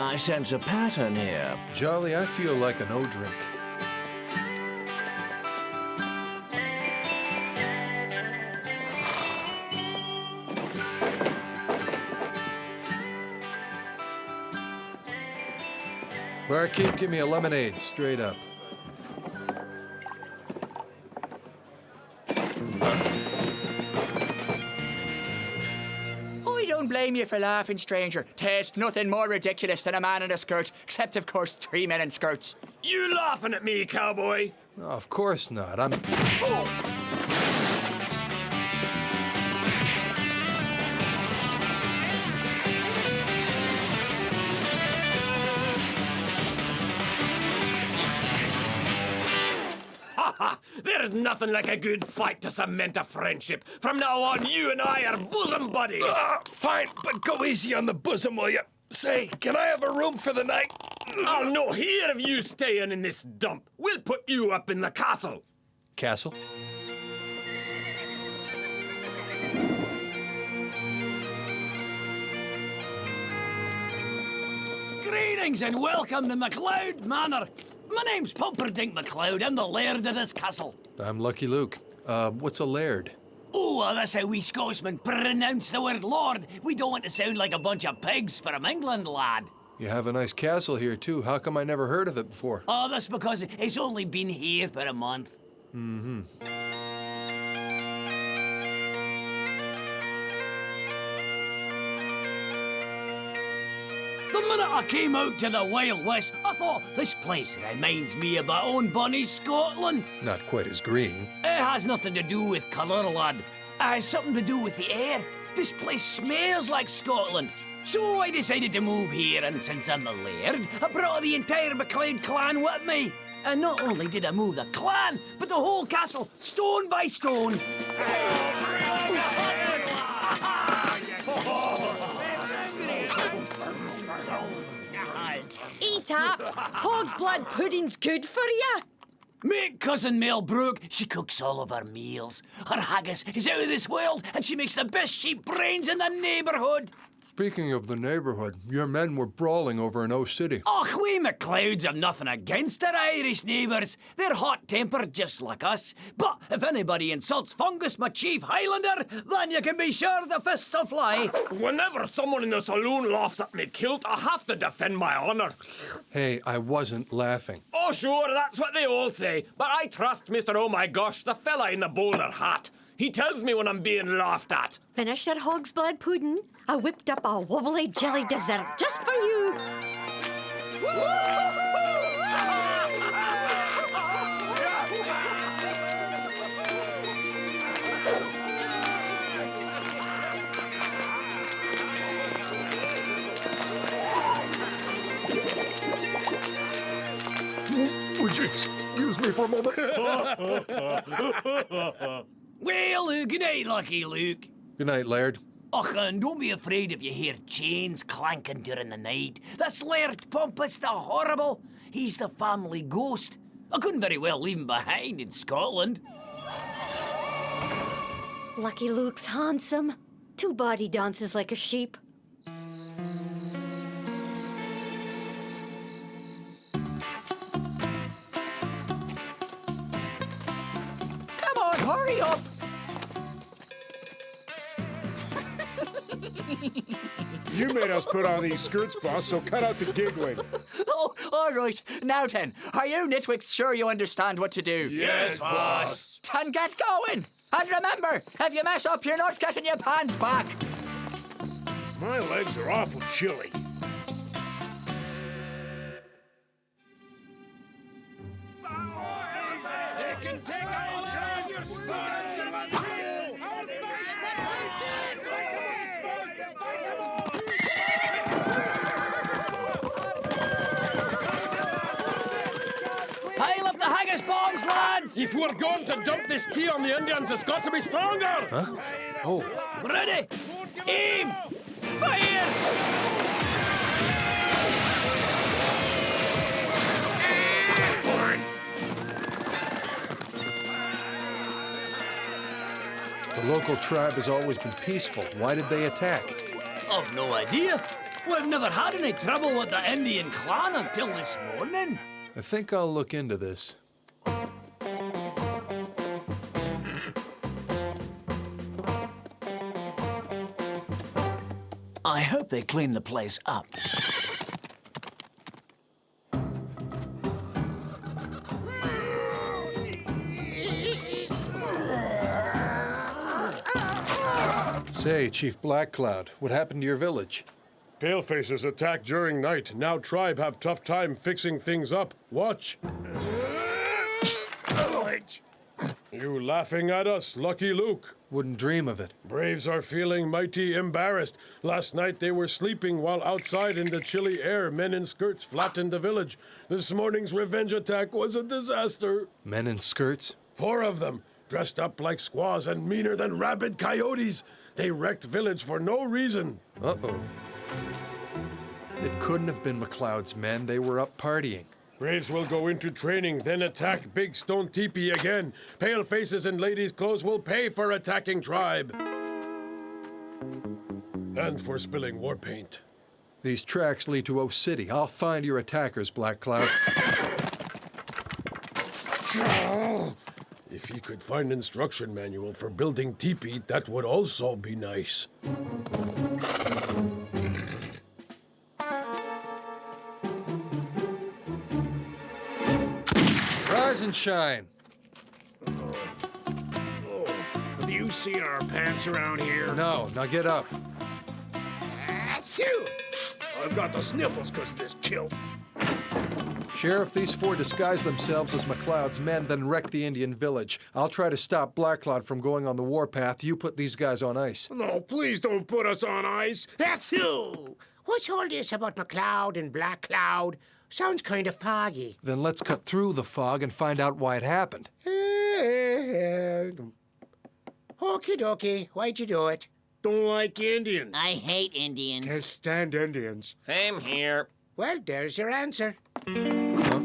I sense a pattern here. Jolly, I feel like an O-drink. Barkeep, give me a lemonade, straight up. I don't blame you for laughing, stranger. There's nothing more ridiculous than a man in a skirt, except, of course, 3 men in skirts. You laughing at me, cowboy? Oh, of course not. I'm... There's nothing like a good fight to cement a friendship. From now on, you and I are bosom buddies. Fine, but go easy on the bosom, will you? Say, can I have a room for the night? I'll no hear of you staying in this dump. We'll put you up in the castle. Castle? Greetings and welcome to Mloud Manor. My name's Confronting Mloud. I'm the laird of this castle. I'm Lucky Luke. What's a laird? Oh, that's how we Scotsmen pronounce the word lord. We don't want to sound like a bunch of pigs from England, lad. You have a nice castle here, too. How come I never heard of it before? Oh, that's because it's only been here for a month. Mm-hmm. The minute I came out to the Wild West, I thought, this place reminds me of my own bonny Scotland. Not quite as green. It has nothing to do with colour, lad. It has something to do with the air. This place smells like Scotland. So I decided to move here, and since I'm the laird, I brought the entire McLeod clan with me. And not only did I move the clan, but the whole castle, stone by stone. Eat up! Hog's blood pudding's good for you. Mate cousin Mel Brooke, she cooks all of our meals. Her haggis is out of this world, and she makes the best sheep brains in the neighbourhood. Speaking of the neighborhood, your men were brawling over in O City. Och, we McLeods have nothing against our Irish neighbours. They're hot-tempered just like us. But if anybody insults Fungus, my chief Highlander, then you can be sure the fists will fly. Whenever someone in the saloon laughs at me kilt, I have to defend my honour. Hey, I wasn't laughing. Oh, sure, that's what they all say. But I trust Mr. Oh My Gosh, the fella in the bowler hat. He tells me when I'm being laughed at. Finish your hog's blood pudding. I whipped up a wobbly jelly dessert just for you. Would you excuse me for a moment? Well, good night, Lucky Luke. Good night, Laird. Och, and don't be afraid if you hear chains clanking during the night. That's Laird Pompous the Horrible. He's the family ghost. I couldn't very well leave him behind in Scotland. Lucky Luke's handsome. Two body dances like a sheep. Come on, hurry up! You made us put on these skirts, boss, so cut out the giggling. Oh, all right. Now then, are you nitwicks sure you understand what to do? Yes, boss. Then get going! And remember, if you mess up, you're not getting your pants back. My legs are awful chilly. Pile up the haggis bombs, lads! If we're going to dump this tea on the Indians, it's got to be stronger. Huh? Oh. Ready? Aim! Fire! The local tribe has always been peaceful. Why did they attack? I've no idea. We've never had any trouble with the Indian clan until this morning. I think I'll look into this. I hope they clean the place up. Say, Chief Black Cloud, what happened to your village? Palefaces attack during night. Now tribe have tough time fixing things up. Watch. You laughing at us, Lucky Luke? Wouldn't dream of it. Braves are feeling mighty embarrassed. Last night they were sleeping while outside in the chilly air, men in skirts flattened the village. This morning's revenge attack was a disaster. Men in skirts? 4 of them, dressed up like squaws and meaner than rabid coyotes. They wrecked village for no reason. Uh-oh. It couldn't have been McLeod's men. They were up partying. Braves will go into training, then attack Big Stone Teepee again. Pale faces in ladies' clothes will pay for attacking tribe. And for spilling war paint. These tracks lead to O City. I'll find your attackers, Black Cloud. If he could find instruction manual for building teepee, that would also be nice. Rise and shine. Have you seen our pants around here? No, now get up. That's you! I've got the sniffles because of this kilt. Sheriff, these 4 disguise themselves as McLeod's men, then wreck the Indian village. I'll try to stop Black Cloud from going on the warpath. You put these guys on ice. No, please don't put us on ice. That's you! What's all this about McLeod and Black Cloud? Sounds kind of foggy. Then let's cut through the fog and find out why it happened. Okie dokie, why'd you do it? Don't like Indians. I hate Indians. Can't stand Indians. Same here. Well, there's your answer. Huh?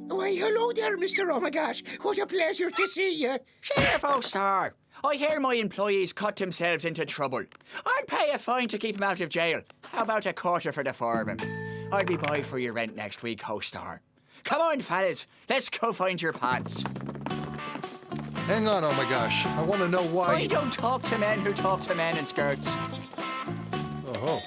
Why, hello there, Mr. Oh my gosh. What a pleasure to see you. Sheriff O'Star, I hear my employees cut themselves into trouble. I'll pay a fine to keep them out of jail. How about a quarter for the 4 of them? I'll be by for your rent next week, O'Star. Come on, fellas. Let's go find your pants. Hang on, oh my gosh. I want to know why... I don't talk to men who talk to men in skirts. Oh.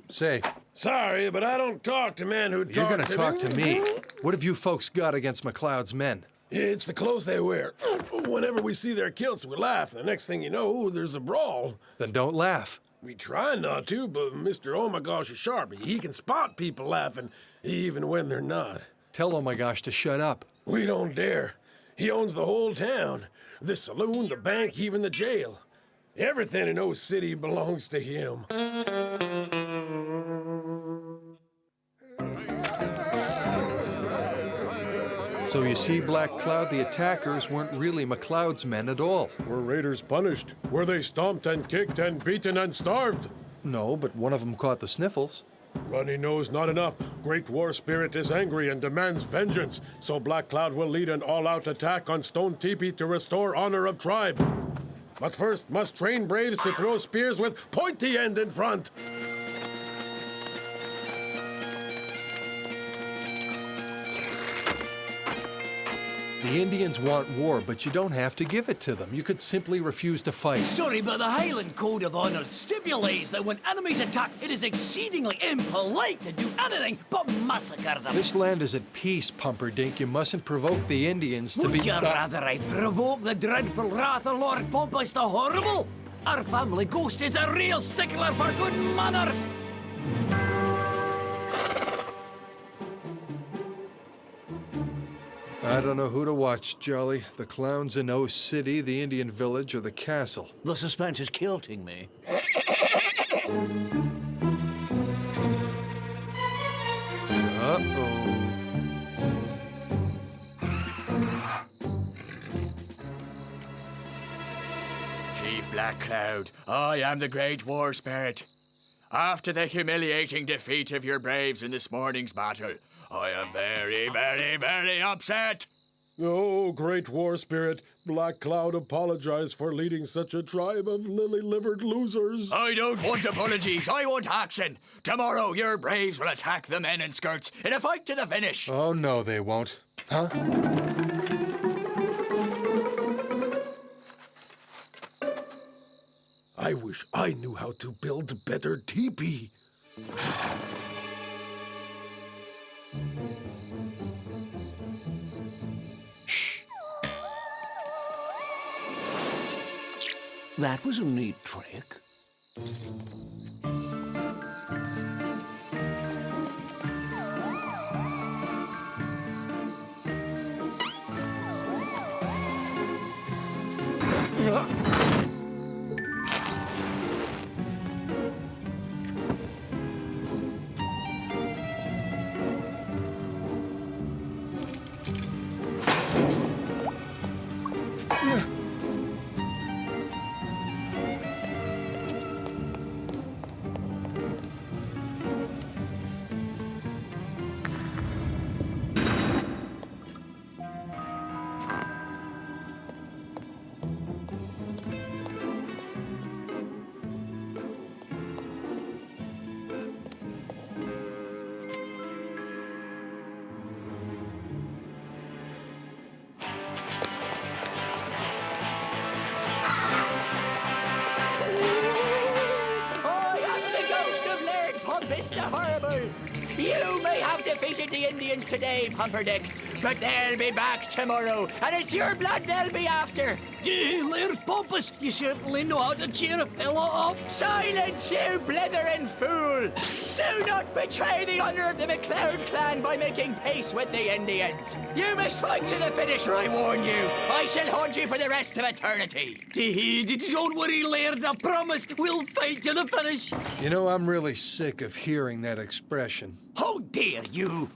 Say, Sorry, but I don't talk to men who talk to you're gonna talk to me. What have you folks got against McLeod's men? It's the clothes they wear. Whenever we see their kilts, we laugh. The next thing you know, there's a brawl. Then don't laugh. We try not to, but Mr. Oh My Gosh is sharp. He can spot people laughing, even when they're not. Tell oh my gosh to shut up. We don't dare. He owns the whole town. The saloon, the bank, even the jail. Everything in O City belongs to him. So you see, Black Cloud, the attackers weren't really McLeod's men at all. Were raiders punished? Were they stomped and kicked and beaten and starved? No, but one of them caught the sniffles. Runny Nose not enough. Great War Spirit is angry and demands vengeance, so Black Cloud will lead an all-out attack on Stone Teepee to restore honor of tribe. But first, must train braves to throw spears with pointy end in front. The Indians want war, but you don't have to give it to them. You could simply refuse to fight. Sorry, but the Highland Code of Honor stipulates that when enemies attack, it is exceedingly impolite to do anything but massacre them. This land is at peace, Pumperdink. You mustn't provoke the Indians to be... Would you rather I provoke the dreadful wrath of Lord Pompous the Horrible? Our family ghost is a real stickler for good manners. I don't know who to watch, Jolly. The clowns in O City, the Indian village, or the castle. The suspense is kilting me. Uh-oh. Chief Black Cloud, I am the Great War Spirit. After the humiliating defeat of your braves in this morning's battle, I am very, very, very upset. Oh, great war spirit, Black Cloud apologize for leading such a tribe of lily-livered losers. I don't want apologies. I want action. Tomorrow, your braves will attack the men in skirts in a fight to the finish. Oh, no, they won't. Huh? I wish I knew how to build better teepee. That was a neat trick. Mr. Horrible! You may have defeated the Indians today, Pumperdick, but they'll be back tomorrow, and it's your blood they'll be after! Laird Pompous, you certainly know how to cheer a fella up. Silence, you blithering fool! Do not betray the honor of the Mloud clan by making peace with the Indians! You must fight to the finish, or I warn you! I shall haunt you for the rest of eternity! Don't worry, Laird, I promise we'll fight to the finish. You know, I'm really sick of hearing that expression. How dare you!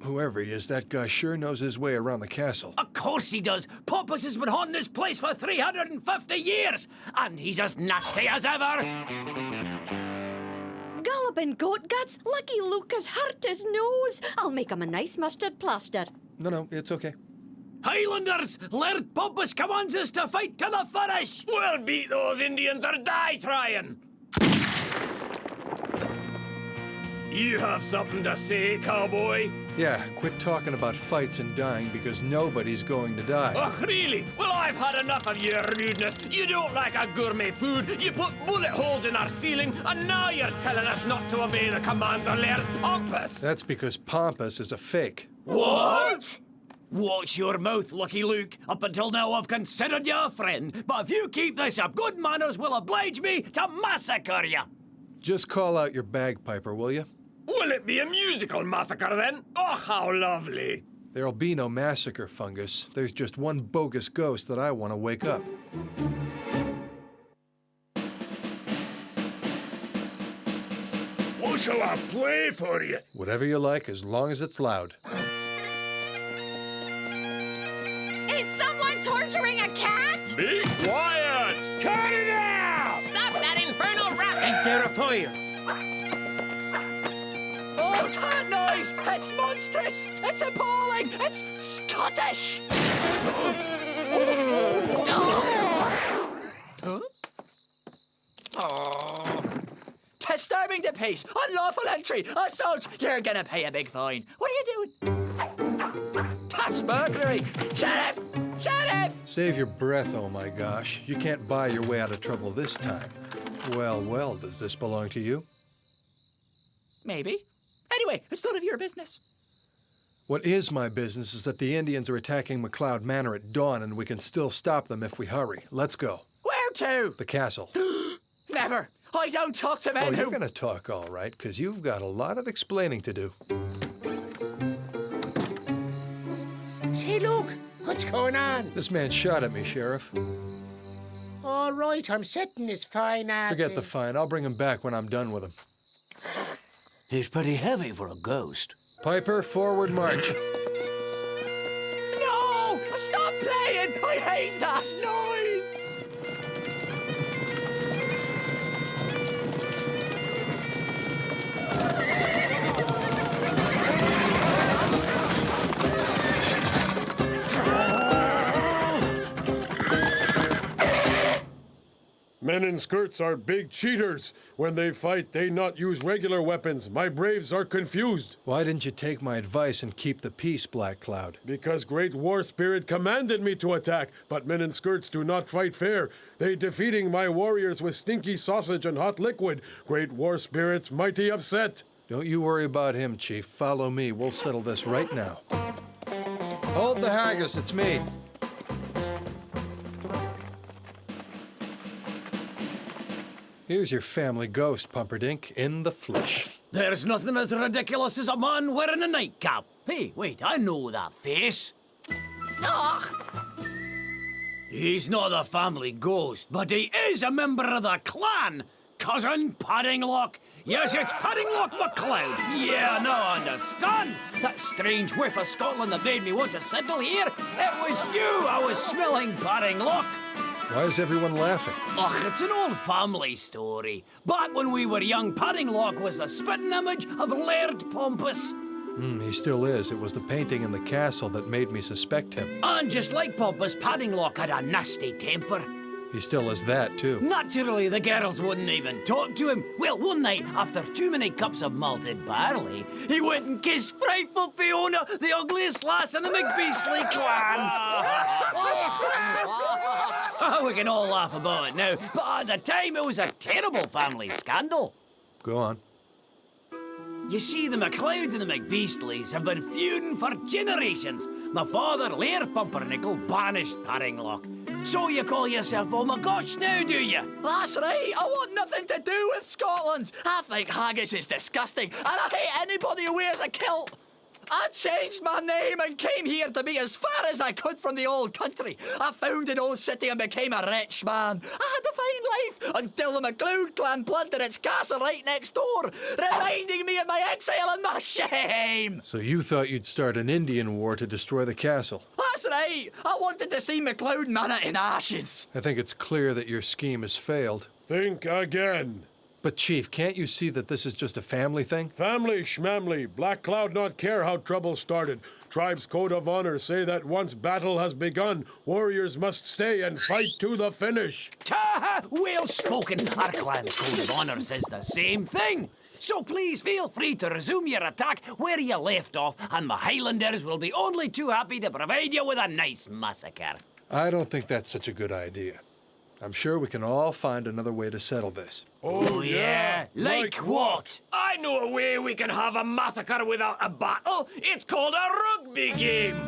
Whoever he is, that guy sure knows his way around the castle. Of course he does. Pompous has been haunting this place for 350 years, and he's as nasty as ever. Galloping goat guts, Lucky Luke has hurt his nose. I'll make him a nice mustard plaster. No, it's okay. Highlanders, Laird Pompous commands us to fight to the finish. We'll beat those Indians or die trying. You have something to say, cowboy? Yeah, quit talking about fights and dying because nobody's going to die. Oh, really? Well, I've had enough of your rudeness. You don't like our gourmet food, you put bullet holes in our ceiling, and now you're telling us not to obey the commands of Laird Pompous. That's because Pompous is a fake. What? Watch your mouth, Lucky Luke. Up until now, I've considered you a friend, but if you keep this up, good manners will oblige me to massacre you. Just call out your bagpiper, will you? Will it be a musical massacre then? Oh, how lovely. There'll be no massacre, Fungus. There's just one bogus ghost that I want to wake up. What shall I play for you? Whatever you like, as long as it's loud. Is someone torturing a cat? Be quiet! Cut it out! Stop that infernal racket! Is there a fire? Oh, that noise! It's monstrous! It's appalling! It's Scottish! Huh? Oh. Disturbing the peace! Unlawful entry! Assault! You're gonna pay a big fine. What are you doing? That's burglary! Sheriff! Sheriff! Save your breath, oh my gosh. You can't buy your way out of trouble this time. Well, does this belong to you? Maybe. Anyway, it's none of your business. What is my business is that the Indians are attacking Mloud Manor at dawn, and we can still stop them if we hurry. Let's go. Where to? The castle. Never. I don't talk to men Oh, who... you're gonna talk all right, because you've got a lot of explaining to do. Say, Luke, what's going on? This man shot at me, Sheriff. All right, I'm setting his fine at... Forget the fine. I'll bring him back when I'm done with him. He's pretty heavy for a ghost. Piper, forward march. No! Stop playing! I hate that noise! Men in skirts are big cheaters. When they fight, they not use regular weapons. My braves are confused. Why didn't you take my advice and keep the peace, Black Cloud? Because Great War Spirit commanded me to attack, but men in skirts do not fight fair. They defeating my warriors with stinky sausage and hot liquid. Great War Spirit's mighty upset. Don't you worry about him, Chief. Follow me. We'll settle this right now. Hold the haggis. It's me. Here's your family ghost, Pumperdink, in the flesh. There's nothing as ridiculous as a man wearing a nightcap. Hey, wait, I know that face. He's not a family ghost, but he is a member of the clan. Cousin Paddinglock. Yes, it's Paddinglock McLeod. Yeah, now I understand. That strange whiff of Scotland that made me want to settle here. It was you I was smelling, Paddinglock. Why is everyone laughing? Ugh, it's an old family story. Back when we were young, Paddinglock was a spitting image of Laird Pompous. He still is. It was the painting in the castle that made me suspect him. And just like Pompous, Paddinglock had a nasty temper. He still is that, too. Naturally, the girls wouldn't even talk to him. Well, one night, after too many cups of malted barley, he went and kissed frightful Fiona, the ugliest lass in the McBeastly clan. Oh, we can all laugh about it now, but at the time, it was a terrible family scandal. Go on. You see, the McLeods and the McBeastleys have been feuding for generations. My father, Laird Pumpernickel, banished Paddinglock. So you call yourself oh my gosh now, do you? That's right. I want nothing to do with Scotland. I think haggis is disgusting, and I hate anybody who wears a kilt. I changed my name and came here to be as far as I could from the old country. I founded Old City and became a rich man. I had a fine life until the McLeod clan plundered its castle right next door, reminding me of my exile and my shame. So you thought you'd start an Indian war to destroy the castle? That's right. I wanted to see McLeod Manor in ashes. I think it's clear that your scheme has failed. Think again. But, Chief, can't you see that this is just a family thing? Family schmamly. Black Cloud not care how trouble started. Tribe's code of honor say that once battle has begun, warriors must stay and fight to the finish. Ta! Well spoken. Our clan's code of honor says the same thing. So please feel free to resume your attack where you left off, and my Highlanders will be only too happy to provide you with a nice massacre. I don't think that's such a good idea. I'm sure we can all find another way to settle this. Oh, yeah? Like what? I know a way we can have a massacre without a battle. It's called a rugby game.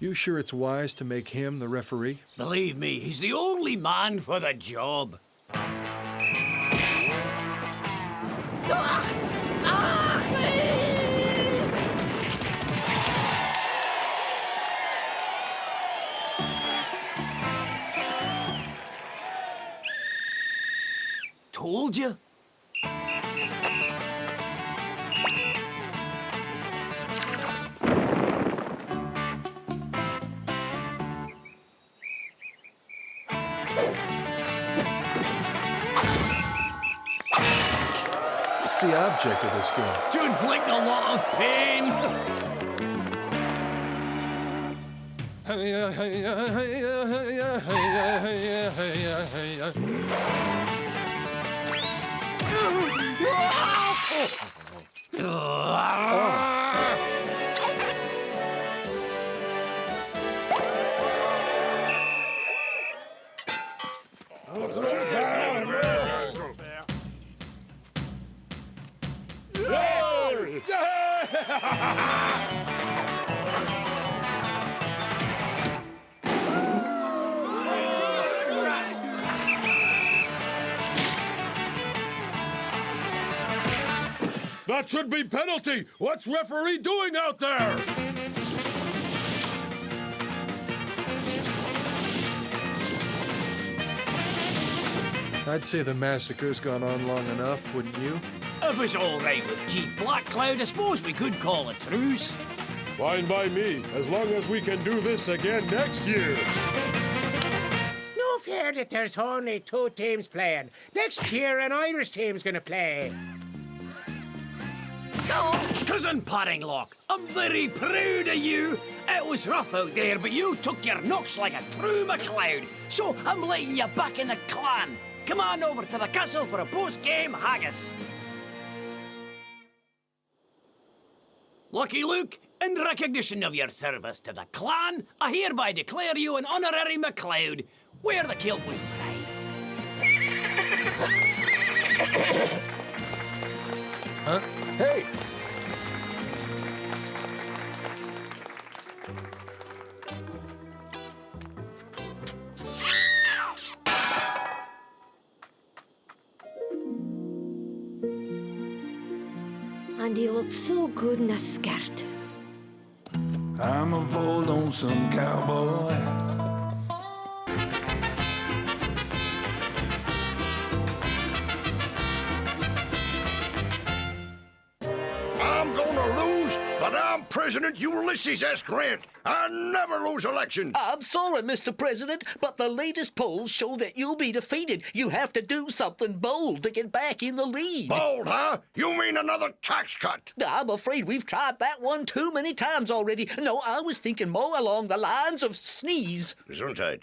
You sure it's wise to make him the referee? Believe me, he's the only man for the job. Told you. What's the object of this game? To inflict a lot of pain. That should be penalty. What's referee doing out there? I'd say the massacre's gone on long enough, wouldn't you? If it's all right with Chief Black Cloud, I suppose we could call a truce. Fine by me, as long as we can do this again next year. No fair that there's only 2 teams playing. Next year, an Irish team's gonna play. Cousin Paddinglock, I'm very proud of you. It was rough out there, but you took your knocks like a true McLeod. So I'm letting you back in the clan. Come on over to the castle for a post-game haggis. Lucky Luke, in recognition of your service to the clan, I hereby declare you an honorary McLeod. Wear the kilt with pride. Huh? Hey! And he looked so good in a skirt. I'm a bold lonesome cowboy. I'm gonna lose, but I'm President Ulysses S. Grant. I never lose elections. I'm sorry, Mr. President, but the latest polls show that you'll be defeated. You have to do something bold to get back in the lead. Bold, huh? You mean another tax cut? I'm afraid we've tried that one too many times already. No, I was thinking more along the lines of sneeze. Gesundheit.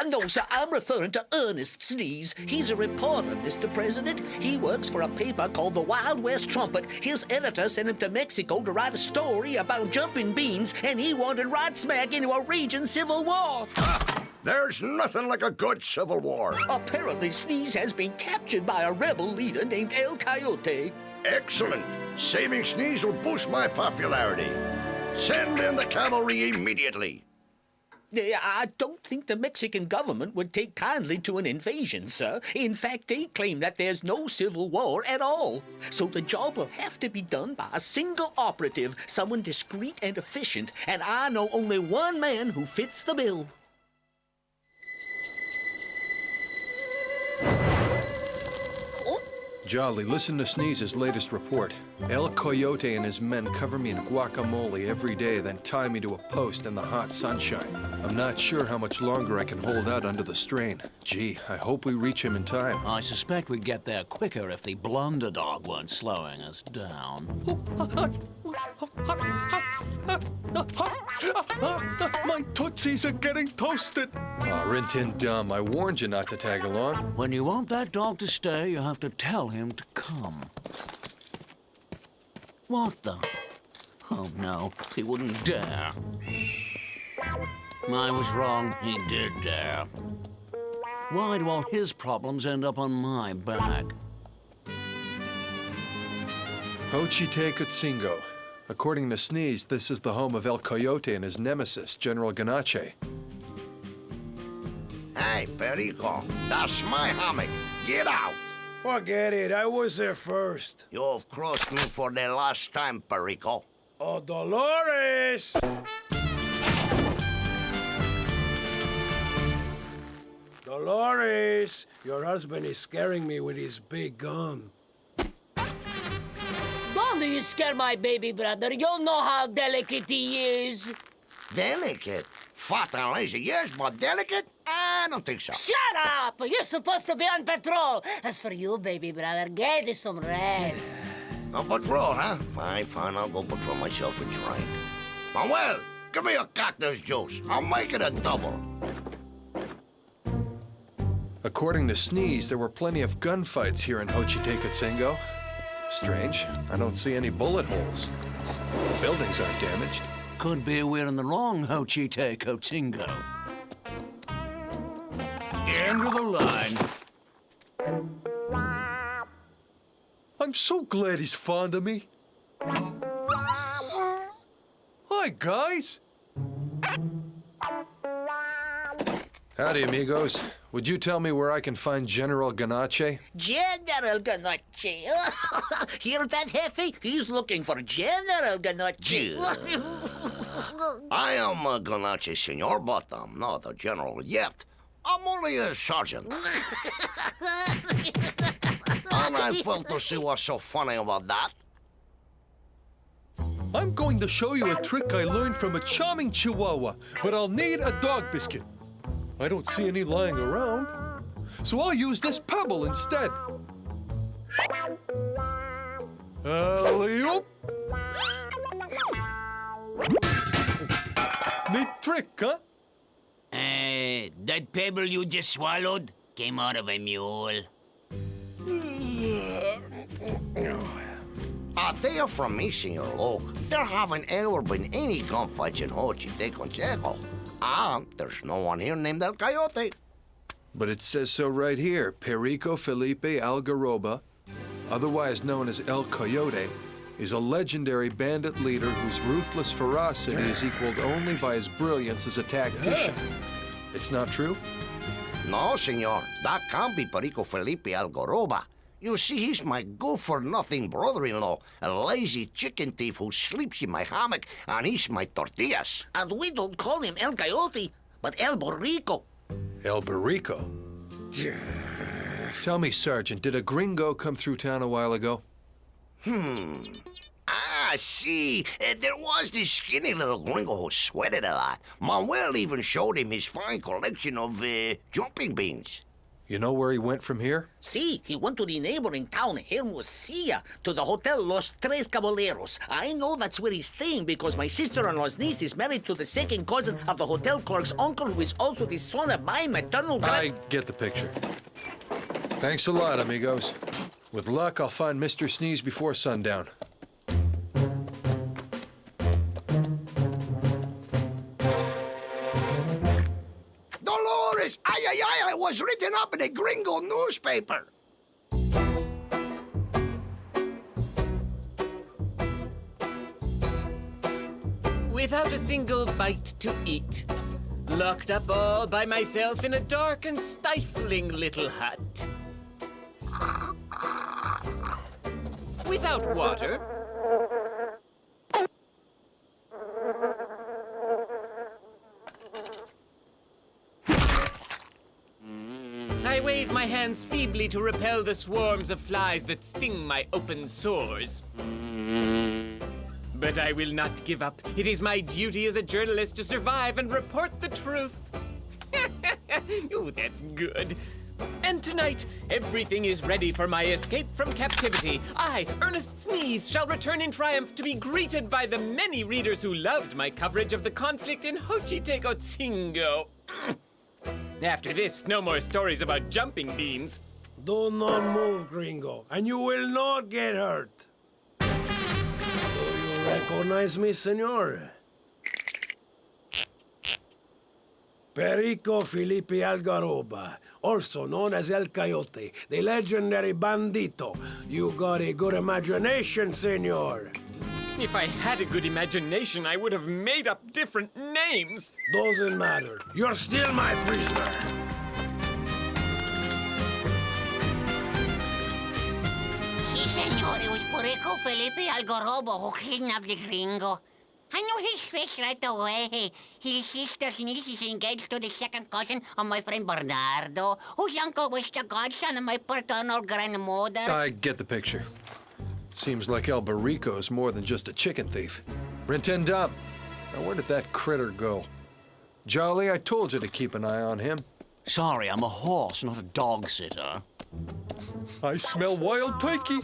No, sir, I'm referring to Ernest Sneeze. He's a reporter, Mr. President. He works for a paper called the Wild West Trumpet. His editor sent him to Mexico to write a story about jumping beans, and he wandered right smack into a raging civil war. There's nothing like a good civil war. Apparently, Sneeze has been captured by a rebel leader named El Coyote. Excellent. Saving Sneeze will boost my popularity. Send in the cavalry immediately. I don't think the Mexican government would take kindly to an invasion, sir. In fact, they claim that there's no civil war at all. So the job will have to be done by a single operative, someone discreet and efficient, and I know only one man who fits the bill. Jolly, listen to Sneeze's latest report. El Coyote and his men cover me in guacamole every day, then tie me to a post in the hot sunshine. I'm not sure how much longer I can hold out under the strain. Gee, I hope we reach him in time. I suspect we'd get there quicker if the blunder dog weren't slowing us down. My tootsies are getting toasted. Aw, Rin-Tin Dum, I warned you not to tag along. When you want that dog to stay, you have to tell him to come. What the? Oh, no, he wouldn't dare. I was wrong, he did dare. Why do all his problems end up on my back? Xochitecutzingo. According to Sneeze, this is the home of El Coyote and his nemesis, General Ganache. Hey, Perico, that's my hammock. Get out. Forget it, I was there first. You've crossed me for the last time, Perico. Oh, Dolores! Dolores, your husband is scaring me with his big gun. Don't you scare my baby brother. You'll know how delicate he is. Delicate? Fat and lazy, yes, but delicate? I don't think so. Shut up! You're supposed to be on patrol. As for you, baby brother, get you some rest. On patrol, huh? Fine, fine, I'll go patrol myself a drink. Manuel, give me a cactus juice. I'll make it a double. According to Sneeze, there were plenty of gunfights here in Xochitecutzingo. Strange, I don't see any bullet holes. The buildings aren't damaged. Could be we're in the wrong Xochitecutzingo. End of the line. I'm so glad he's fond of me. Hi, guys. Howdy, amigos. Would you tell me where I can find General Ganache? General Ganache. Hear that, Hefe? He's looking for General Ganache. I am a Ganache, senor, but I'm not a general yet. I'm only a sergeant. And I felt to see what's so funny about that. I'm going to show you a trick I learned from a charming Chihuahua, but I'll need a dog biscuit. I don't see any lying around, so I'll use this pebble instead. Alley-oop. Neat trick, huh? That pebble you just swallowed came out of a mule. They are from me, Senor Luke. There haven't ever been any gunfights in Hochiteco. There's no one here named El Coyote. But it says so right here. Perico Felipe Algaroba, otherwise known as El Coyote, is a legendary bandit leader whose ruthless ferocity is equaled only by his brilliance as a tactician. It's not true? No, senor. That can't be Perico Felipe Algaroba. You see, he's my good-for-nothing brother-in-law, a lazy chicken thief who sleeps in my hammock and eats my tortillas. And we don't call him El Coyote, but El Borrico. El Borrico? Tell me, Sergeant, did a gringo come through town a while ago? See, there was this skinny little gringo who sweated a lot. Manuel even showed him his fine collection of, jumping beans. You know where he went from here? See, he went to the neighboring town, Hermosillo, to the Hotel Los Tres Caballeros. I know that's where he's staying because my sister-in-law's niece is married to the second cousin of the hotel clerk's uncle, who is also the son of my maternal I get the picture. Thanks a lot, amigos. With luck, I'll find Mr. Sneeze before sundown. Dolores! Ay, ay, ay! It was written up in a gringo newspaper. Without a single bite to eat. Locked up all by myself in a dark and stifling little hut. Without water. I wave my hands feebly to repel the swarms of flies that sting my open sores. But I will not give up. It is my duty as a journalist to survive and report the truth. Oh, that's good. And tonight, everything is ready for my escape from captivity. I, Ernest Sneeze, shall return in triumph to be greeted by the many readers who loved my coverage of the conflict in Hochiteco. After this, no more stories about jumping beans. Do not move, gringo, and you will not get hurt. Do you recognize me, senor? Perico Felipe Algaroba, also known as El Coyote, the legendary bandito. You got a good imagination, senor. If I had a good imagination, I would have made up different names. Doesn't matter. You're still my prisoner. Si, senor, it was Perico Felipe Algaroba who kidnapped the gringo. I knew his face right away. His sister's niece is engaged to the second cousin of my friend Bernardo, whose uncle was the godson of my paternal grandmother. I get the picture. Seems like El Borrico's more than just a chicken thief. Rantanplan, now where did that critter go? Jolly, I told you to keep an eye on him. Sorry, I'm a horse, not a dog sitter. I smell wild turkey.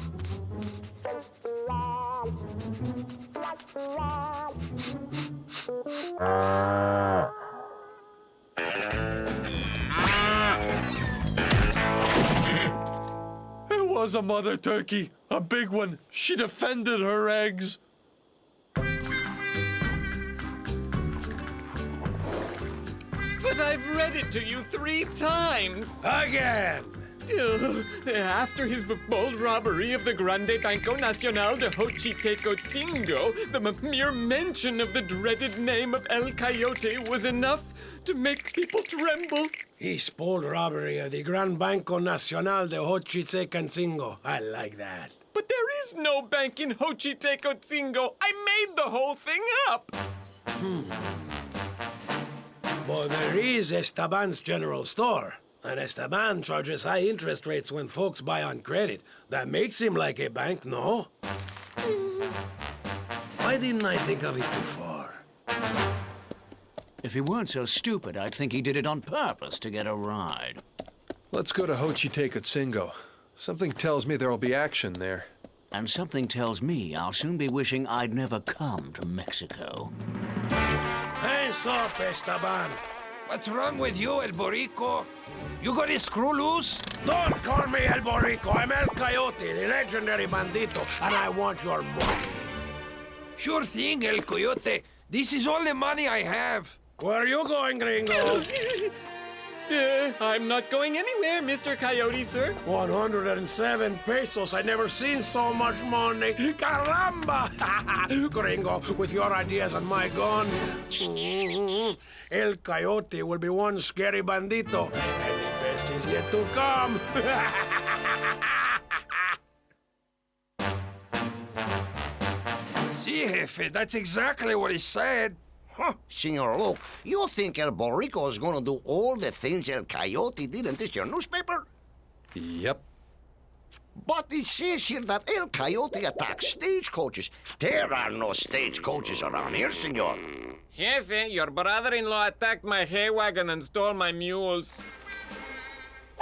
It was a mother turkey, a big one. She defended her eggs. But I've read it to you 3 times. Again! After his bold robbery of the Grande Banco Nacional de Hochiteco, the mere mention of the dreaded name of El Coyote was enough to make people tremble. His bold robbery of the Gran Banco Nacional de Hochiteco. I like that. But there is no bank in Hochiteco. I made the whole thing up. But there is Esteban's General Store. And Esteban charges high interest rates when folks buy on credit. That makes him like a bank, no? Why didn't I think of it before? If he weren't so stupid, I'd think he did it on purpose to get a ride. Let's go to Xochitecatzingo. Something tells me there'll be action there. And something tells me I'll soon be wishing I'd never come to Mexico. Hands up, Esteban. What's wrong with you, El Borrico? You got his screw loose? Don't call me El Borrico. I'm El Coyote, the legendary bandito, and I want your money. Sure thing, El Coyote. This is all the money I have. Where are you going, gringo? I'm not going anywhere, Mr. Coyote, sir. 107 pesos. I never seen so much money. Caramba! Gringo, with your ideas and my gun, El Coyote will be one scary bandito, and the best is yet to come. See, Jefe, that's exactly what he said. Huh, Senor Luke, you think El Borrico is gonna do all the things El Coyote did in this your newspaper? Yep. But it says here that El Coyote attacked stagecoaches. There are no stagecoaches around here, senor. Jefe, your brother-in-law attacked my hay wagon and stole my mules.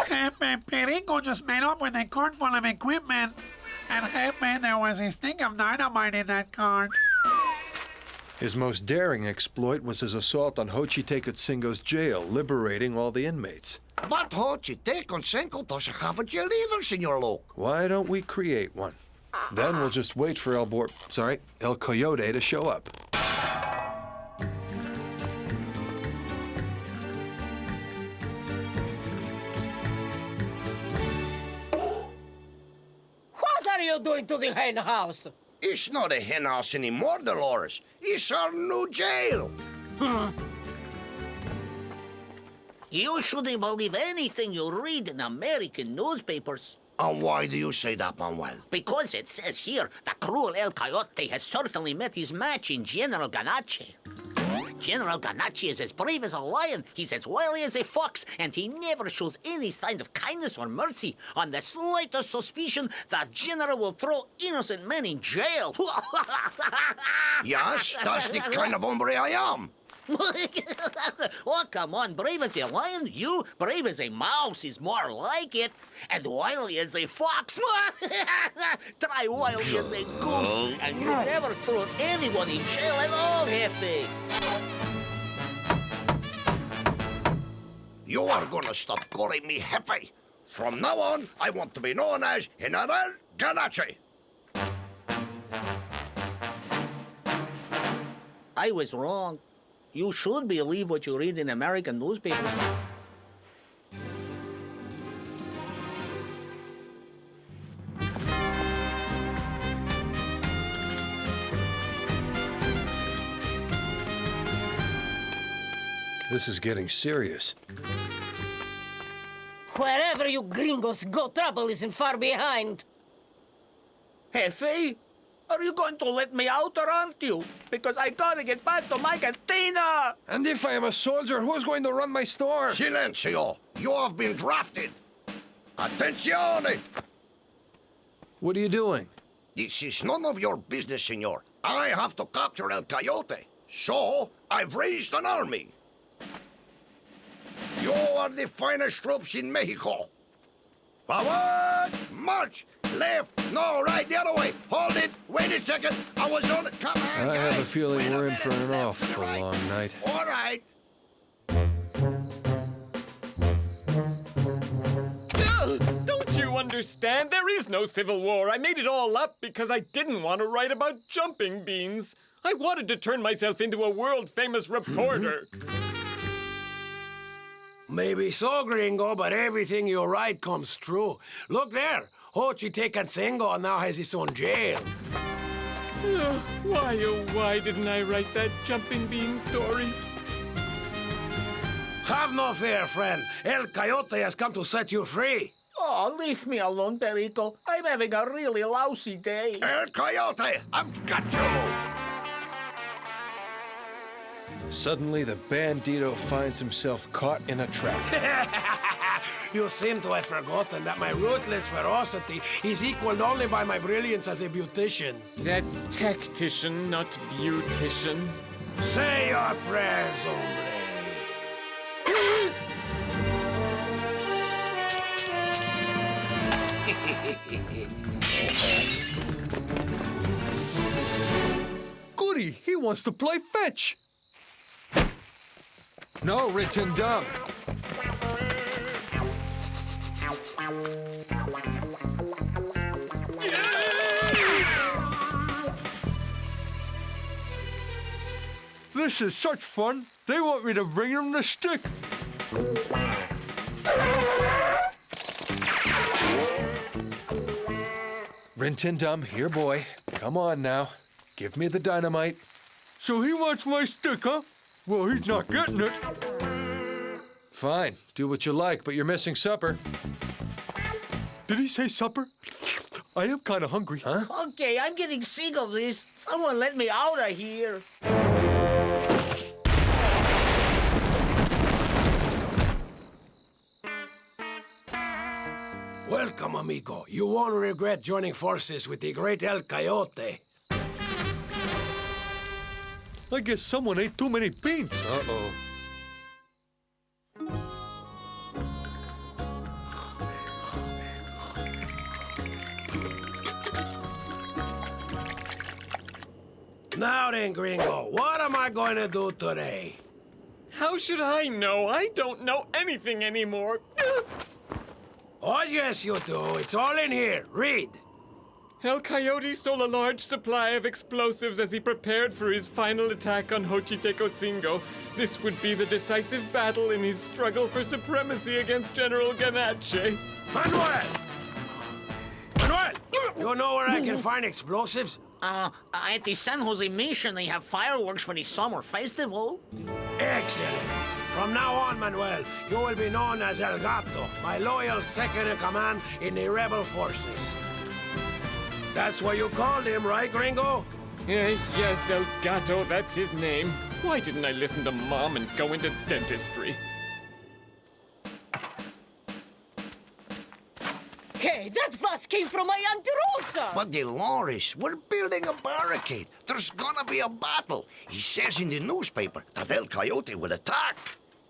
Jefe, Perico just made off with a cart full of equipment. And Jefe, there was a stick of dynamite in that cart. His most daring exploit was his assault on Xochitecatzingo's jail, liberating all the inmates. But Xochitecatzingo doesn't have a jail either, Senor Luke. Why don't we create one? Then we'll just wait for El Coyote to show up. What are you doing to the hen house? It's not a hen house anymore, Dolores. It's our new jail. You shouldn't believe anything you read in American newspapers. And why do you say that, Manuel? Because it says here that cruel El Coyote has certainly met his match in General Ganache. General Ganache is as brave as a lion, he's as wily as a fox, and he never shows any sign of kindness or mercy. On the slightest suspicion, that general will throw innocent men in jail. Yes, that's the kind of hombre I am. Oh, come on, brave as a lion? You, brave as a mouse, is more like it. And wily as a fox. Try wily as a goose, and you never throw anyone in jail at all, Jefe. You are gonna stop calling me Jefe. From now on, I want to be known as General Ganache. I was wrong. You should believe what you read in American newspapers. This is getting serious. Wherever you gringos go, trouble isn't far behind. Jefe, are you going to let me out or aren't you? Because I gotta get back to my cantina! And if I am a soldier, who's going to run my store? Silencio! You have been drafted. Attenzione! What are you doing? This is none of your business, senor. I have to capture El Coyote. So, I've raised an army. You are the finest troops in Mexico. Forward! March! Left! No, right, the other way! Hold it! Wait a second! I was on it! Come on, I have a guys. feeling Wait we're in minute, for an left, awful right. long night. All right. Don't you understand? There is no civil war. I made it all up because I didn't want to write about jumping beans. I wanted to turn myself into a world-famous reporter. Maybe so, gringo, but everything you write comes true. Look there. Xochitecatzingo now has his own jail. Why, oh, why didn't I write that jumping bean story? Have no fear, friend. El Coyote has come to set you free. Oh, leave me alone, Perico. I'm having a really lousy day. El Coyote, I've got you. Suddenly, the bandito finds himself caught in a trap. You seem to have forgotten that my ruthless ferocity is equaled only by my brilliance as a beautician. That's tactician, not beautician. Say your prayers, hombre. Goody, he wants to play fetch. No, Rintin Dum. This is such fun. They want me to bring them the stick. Rintin Dum, here, boy. Come on now. Give me the dynamite. So he wants my stick, huh? Well, he's not getting it. Fine. Do what you like, but you're missing supper. Did he say supper? I am kind of hungry. Huh? Okay, I'm getting sick of this. Someone let me out of here. Welcome, amigo. You won't regret joining forces with the great El Coyote. I guess someone ate too many beans. Uh-oh. Now then, gringo, what am I going to do today? How should I know? I don't know anything anymore. Oh, yes, you do. It's all in here. Read. El Coyote stole a large supply of explosives as he prepared for his final attack on Xochitecotzingo. This would be the decisive battle in his struggle for supremacy against General Ganache. Manuel! Manuel! You know where I can find explosives? At the San Jose Mission, they have fireworks for the summer festival. Excellent. From now on, Manuel, you will be known as El Gato, my loyal second-in-command in the rebel forces. That's what you called him, right, gringo? Yes, El Gato, that's his name. Why didn't I listen to Mom and go into dentistry? Hey, that fuss came from my Aunt Rosa! But Dolores, we're building a barricade. There's gonna be a battle. He says in the newspaper that El Coyote will attack.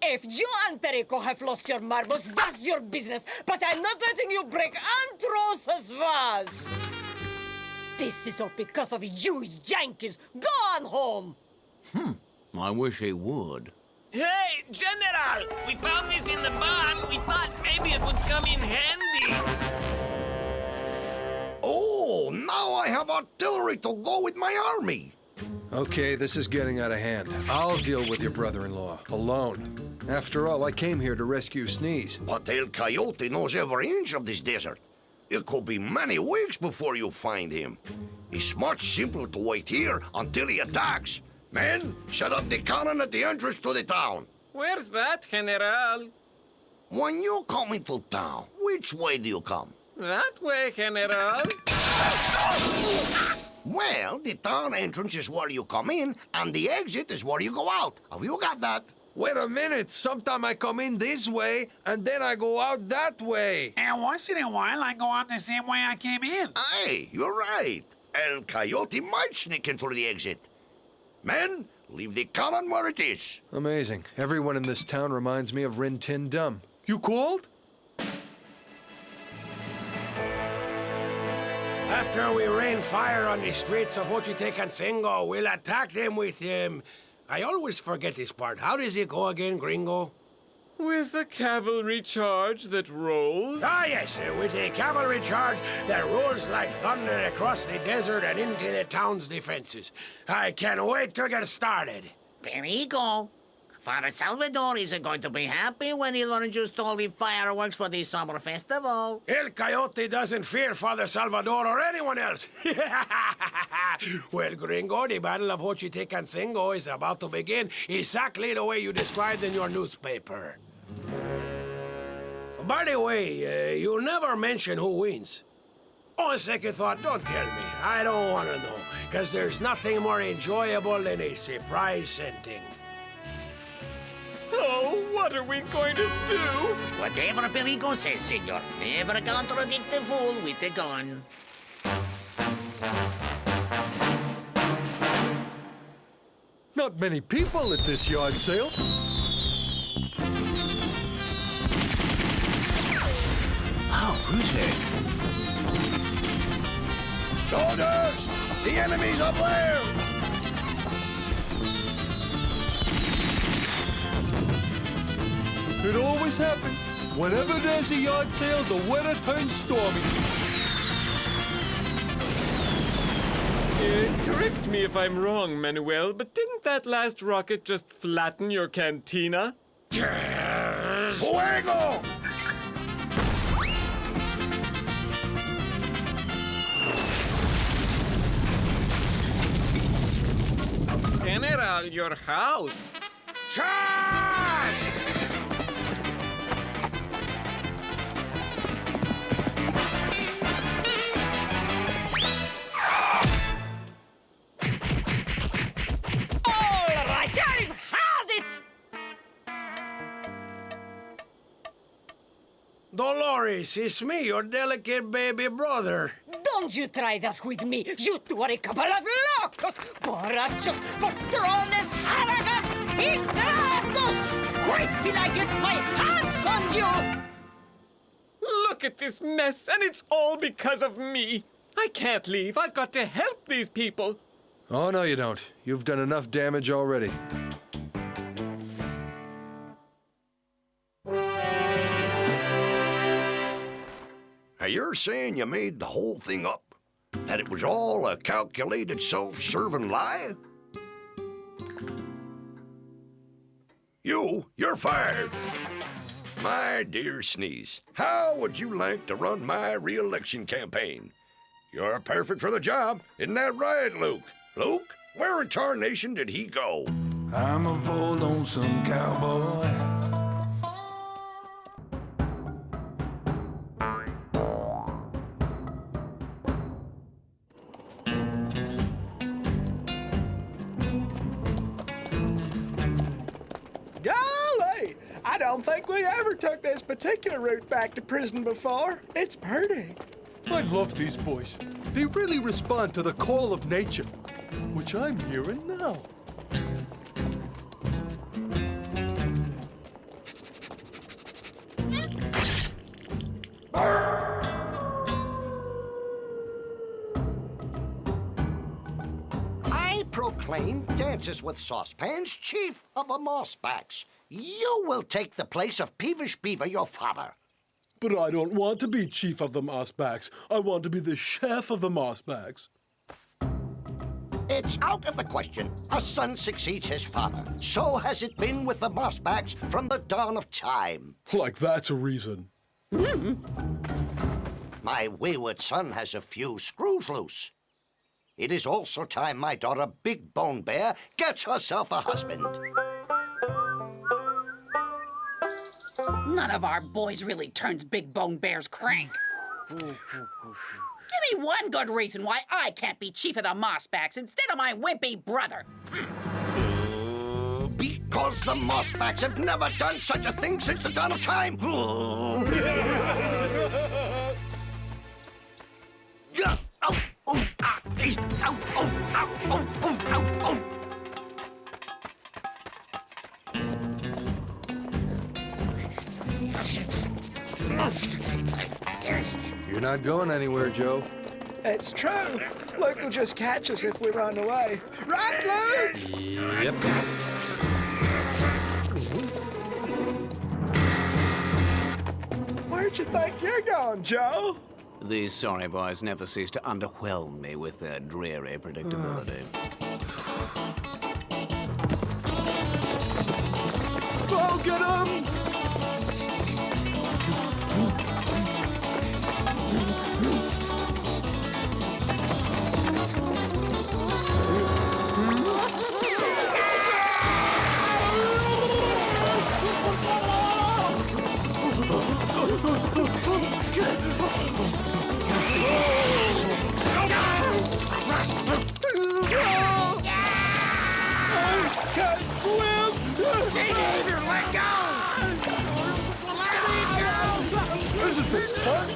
If you and Perico have lost your marbles, that's your business. But I'm not letting you break Aunt Rosa's vase. This is all because of you Yankees. Go on home. I wish he would. Hey, General! We found this in the barn. We thought maybe it would come in handy. Oh, now I have artillery to go with my army. Okay, this is getting out of hand. I'll deal with your brother-in-law, alone. After all, I came here to rescue Sneeze. But El Coyote knows every inch of this desert. It could be many weeks before you find him. It's much simpler to wait here until he attacks. Men, set up the cannon at the entrance to the town. Where's that, General? When you come into town, which way do you come? That way, General. Well, the town entrance is where you come in, and the exit is where you go out. Have you got that? Wait a minute. Sometime I come in this way, and then I go out that way. And once in a while, I go out the same way I came in. Aye, you're right. El Coyote might sneak in through the exit. Men, leave the cannon where it is. Amazing. Everyone in this town reminds me of Rintin Dum. You called? After we rain fire on the streets of Xochitecotzingo, we'll attack them with I always forget this part. How does it go again, gringo? With a cavalry charge that rolls? Ah, yes, sir. With a cavalry charge that rolls like thunder across the desert and into the town's defenses. I can't wait to get started. Perico, Father Salvador isn't going to be happy when he learns you stole the fireworks for the summer festival. El Coyote doesn't fear Father Salvador or anyone else. Well, gringo, the Battle of Xochitecotzingo is about to begin exactly the way you described in your newspaper. By the way, you never mention who wins. On second thought, don't tell me. I don't want to know, because there's nothing more enjoyable than a surprise ending. Oh, What are we going to do? Whatever Perico says, senor. Never contradict the fool with the gun. Not many people at this yard sale. Oh, who's there? Soldiers! The enemy's up there! It always happens. Whenever there's a yard sale, the weather turns stormy. Correct me if I'm wrong, Manuel, but didn't that last rocket just flatten your cantina? Fuego! General, your house. Charge! All right, I've had it! Dolores, it's me, your delicate baby brother. Don't you try that with me. You two are a couple of locos, borrachos, patrones, haragans, ingratos. Wait till I get my hands on you! Look at this mess, and it's all because of me. I can't leave. I've got to help these people. Oh, no, you don't. You've done enough damage already. Now, you're saying you made the whole thing up? That it was all a calculated, self-serving lie? You're fired. My dear Sneeze, how would you like to run my re-election campaign? You're perfect for the job, isn't that right, Luke? Luke, where in tarnation did he go? I'm a bold lonesome cowboy. Golly! I don't think we ever took this particular route back to prison before. It's pretty. I love these boys. They really respond to the call of nature, which I'm hearing now. I proclaim Dances with Saucepans chief of the Mossbacks. You will take the place of Peevish Beaver, your father. But I don't want to be chief of the Mossbacks. I want to be the chef of the Mossbacks. It's out of the question. A son succeeds his father. So has it been with the Mossbacks from the dawn of time. Like that's a reason. My wayward son has a few screws loose. It is also time my daughter, Big Bone Bear, gets herself a husband. None of our boys really turns Big Bone Bear's crank. Give me one good reason why I can't be chief of the Mossbacks instead of my wimpy brother. Because the Mossbacks have never done such a thing since the dawn of time. You're not going anywhere, Joe. It's true. Luke will just catch us if we run away. Right, Luke? Yep. Where'd you think you're going, Joe? These sorry boys never cease to underwhelm me with their dreary predictability. I'll get him! Can't swim! Behavior, let go! his foot.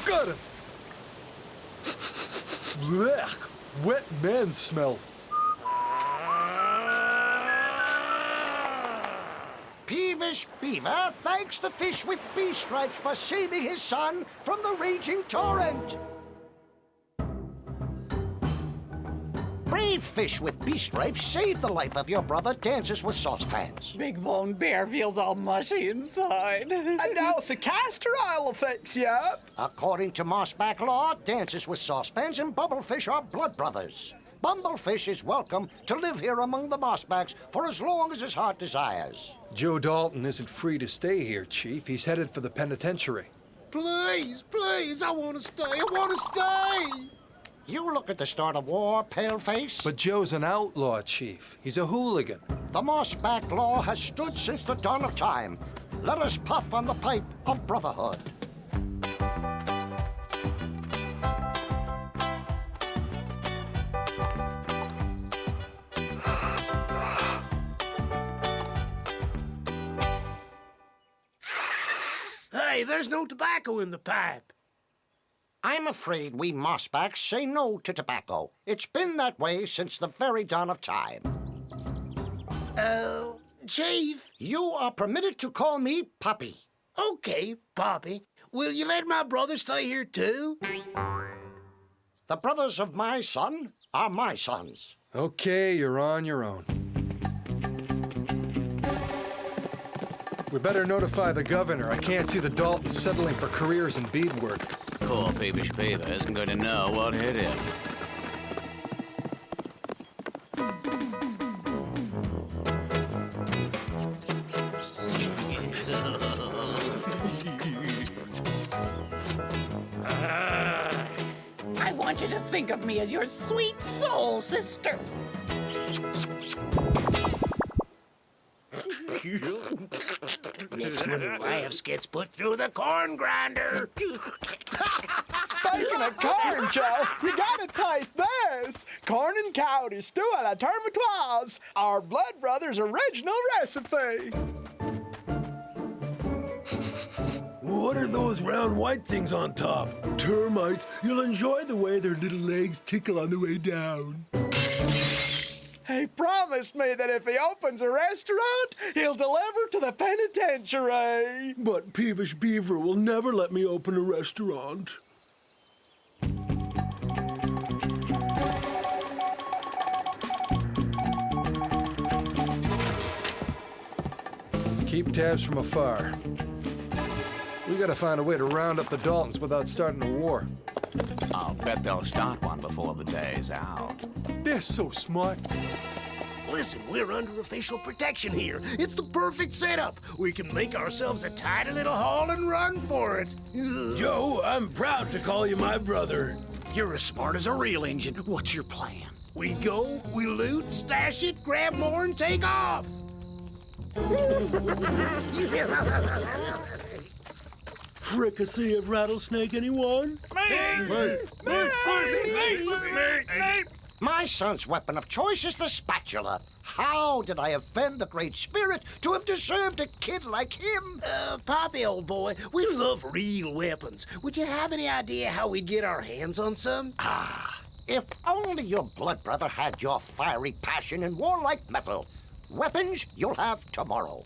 Got him! Blech! Wet man smell. Peevish Beaver thanks the fish with bee stripes for saving his son from the raging torrent. Brave fish with bee stripes saved the life of your brother Dances with Saucepans. Big Bone Bear feels all mushy inside. A dose of castor oil will fix you up. According to Mossback law, Dances with Saucepans and Bumblefish are blood brothers. Bumblefish is welcome to live here among the Mossbacks for as long as his heart desires. Joe Dalton isn't free to stay here, Chief. He's headed for the penitentiary. Please, please, I want to stay. I want to stay. You look at the start of war, Paleface. But Joe's an outlaw, Chief. He's a hooligan. The Mossback law has stood since the dawn of time. Let us puff on the pipe of brotherhood. Hey, there's no tobacco in the pipe. I'm afraid we Mossbacks say no to tobacco. It's been that way since the very dawn of time. Chief? You are permitted to call me Poppy. Okay, Poppy. Will you let my brother stay here too? The brothers of my son are my sons. Okay, you're on your own. We better notify the governor. I can't see the Daltons settling for careers in beadwork. Poor Peevish Beaver isn't going to know what hit him. I want you to think of me as your sweet soul sister. Next one laughs gets put through the corn grinder. Speaking of corn, Joe, you gotta taste this. Corn and coyote stew a la Termitoise, our blood brother's original recipe. What are those round white things on top? Termites. You'll enjoy the way their little legs tickle on the way down. He promised me that if he opens a restaurant, he'll deliver to the penitentiary. But Peevish Beaver will never let me open a restaurant. Keep tabs from afar. We gotta find a way to round up the Daltons without starting a war. I'll bet they'll start one before the day's out. They're so smart. Listen, we're under official protection here. It's the perfect setup. We can make ourselves a tidy little hall and run for it. Joe, I'm proud to call you my brother. You're as smart as a real engine. What's your plan? We go, we loot, stash it, grab more, and take off. Fricassee of rattlesnake, anyone? My son's weapon of choice is the spatula. How did I offend the Great Spirit to have deserved a kid like him? Poppy, old boy, we love real weapons. Would you have any idea how we'd get our hands on some? If only your blood brother had your fiery passion and warlike mettle. Weapons you'll have tomorrow.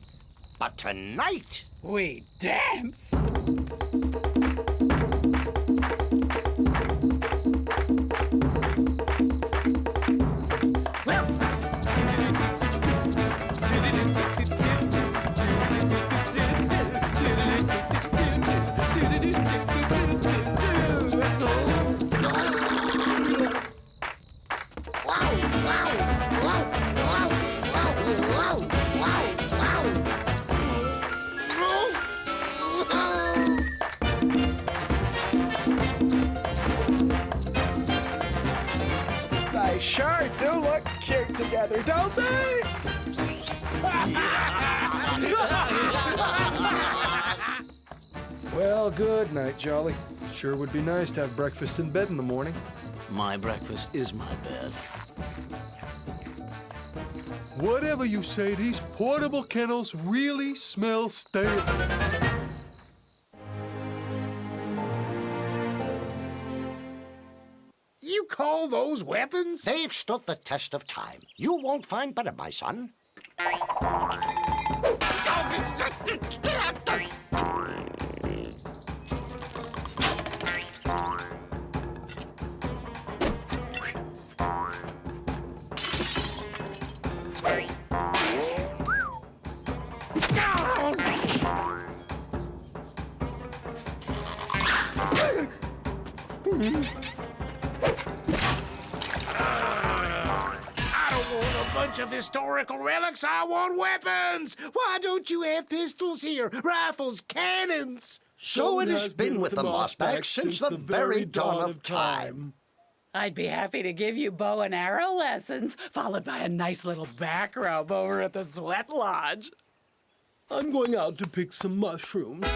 But tonight... we dance. They sure do look cute together, don't they? Well, good night, Jolly. Sure would be nice to have breakfast in bed in the morning. My breakfast is my bed. Whatever you say, these portable kennels really smell stale. You call those weapons? They've stood the test of time. You won't find better, my son. I don't want a bunch of historical relics. I want weapons. Why don't you have pistols here? Rifles, cannons. So it has been with the Mossbacks since the very dawn of time. I'd be happy to give you bow and arrow lessons, followed by a nice little back rub over at the Sweat Lodge. I'm going out to pick some mushrooms.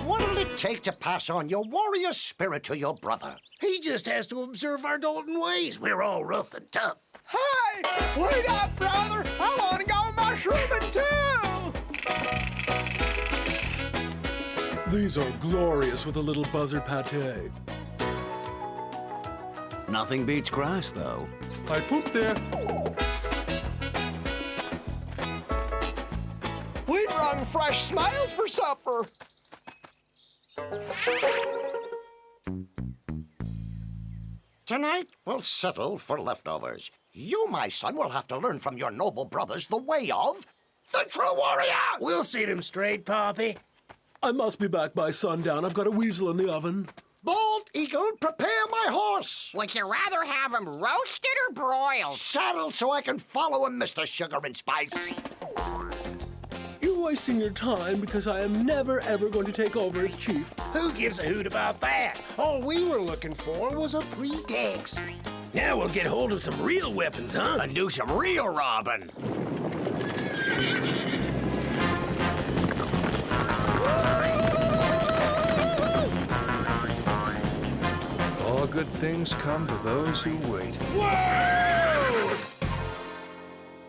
What'll it take to pass on your warrior spirit to your brother? He just has to observe our Dalton ways. We're all rough and tough. Hey, wait up, brother. I want to go mushrooming too. These are glorious with a little buzzard pate. Nothing beats grass, though. I pooped there. We brung fresh snails for supper. Tonight, we'll settle for leftovers. You, my son, will have to learn from your noble brothers the way of the true warrior! We'll set him straight, Poppy. I must be back by sundown. I've got a weasel in the oven. Bald Eagle, prepare my horse! Would you rather have him roasted or broiled? Saddled so I can follow him, Mr. Sugar and Spice. You're wasting your time because I am never, ever going to take over as chief. Who gives a hoot about that? All we were looking for was a pretext. Now we'll get hold of some real weapons, huh? And do some real robbing. All good things come to those who wait. Whoa!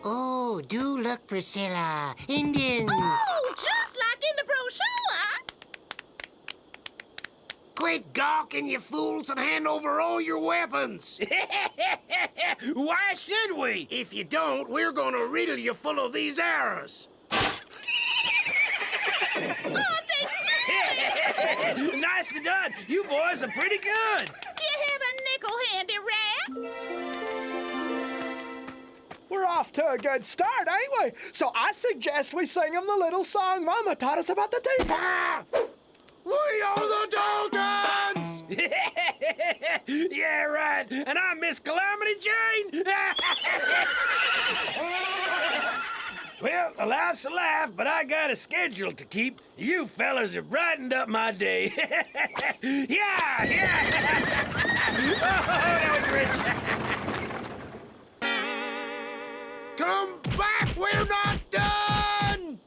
Oh, do look, Priscilla. Indians. Oh, just like in the brochure. Quit gawking, you fools, and hand over all your weapons. Why should we? If you don't, we're gonna riddle you full of these arrows. Nicely done. You boys are pretty good. Do you have a nickel handy, Rat? We're off to a good start, ain't we? So I suggest we sing them the little song Mama taught us about the teapot. We are the Daltons! Yeah, right. And I'm Miss Calamity Jane. Well, a life's a life, but I got a schedule to keep. You fellas have brightened up my day. Yeah! Oh, that was rich. Come back, we're not done!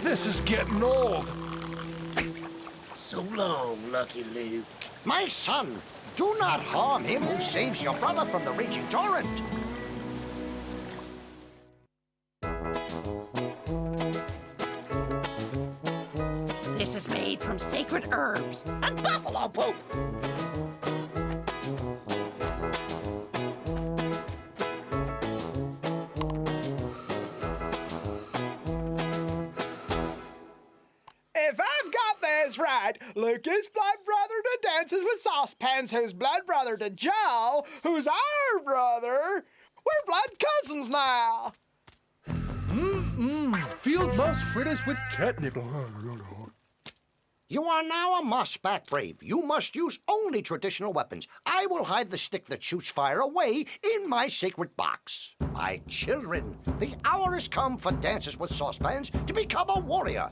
This is getting old. So long, Lucky Luke. My son, do not harm him who saves your brother from the raging torrent. This is made from sacred herbs and buffalo poop. If I've got this right, Luke is blood brother to Dances with Saucepans, who's blood brother to Joe, who's our brother. We're blood cousins now. Field mouse fritters with catnip. You are now a mossback brave. You must use only traditional weapons. I will hide the stick that shoots fire away in my sacred box. My children, the hour has come for dances with saucepans to become a warrior.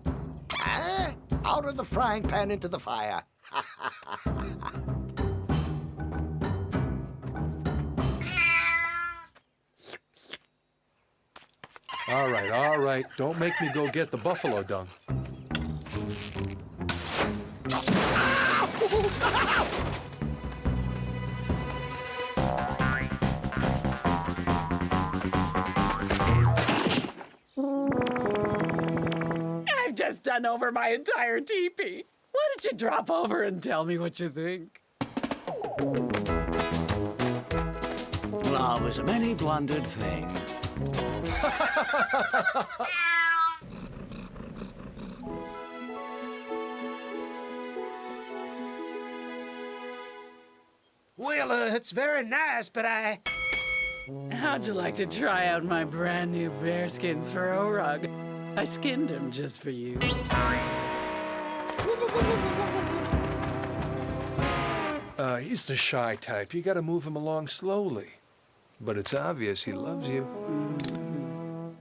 Out of the frying pan into the fire. All right. Don't make me go get the buffalo dung. I've just done over my entire teepee. Why don't you drop over and tell me what you think? Love is a many blundered thing. Well, it's very nice, but How'd you like to try out my brand new bearskin throw rug? I skinned him just for you. He's the shy type. You gotta move him along slowly. But it's obvious he loves you.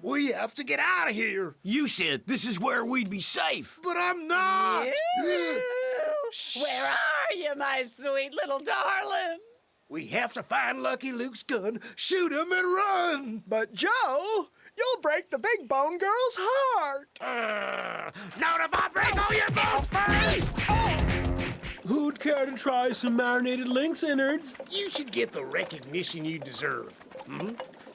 we have to get out of here. You said this is where we'd be safe. But I'm not. Where are you, my sweet little darling? We have to find Lucky Luke's gun, shoot him, and run. But, Joe, you'll break the big bone girl's heart. Not if I break all your bones first! Who'd care to try some marinated lynx innards? You should get the recognition you deserve.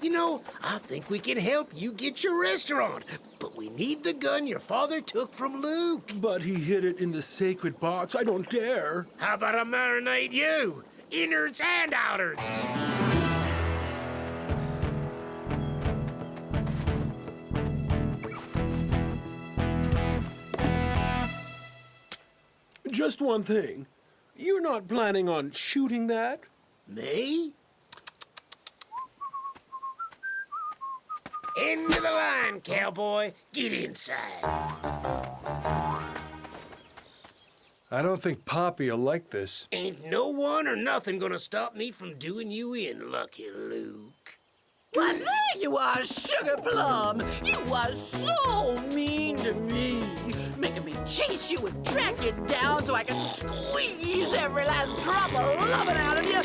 You know, I think we can help you get your restaurant, but we need the gun your father took from Luke. But he hid it in the sacred box. I don't dare. How about I marinate you? Innards and outards. Just one thing. You're not planning on shooting that? Me? End of the line, cowboy. Get inside. I don't think Poppy will like this. Ain't no one or nothing gonna stop me from doing you in, Lucky Luke. Why, there you are, Sugar Plum. You are so mean to me, making me chase you and track you down so I can squeeze every last drop of loving out of you.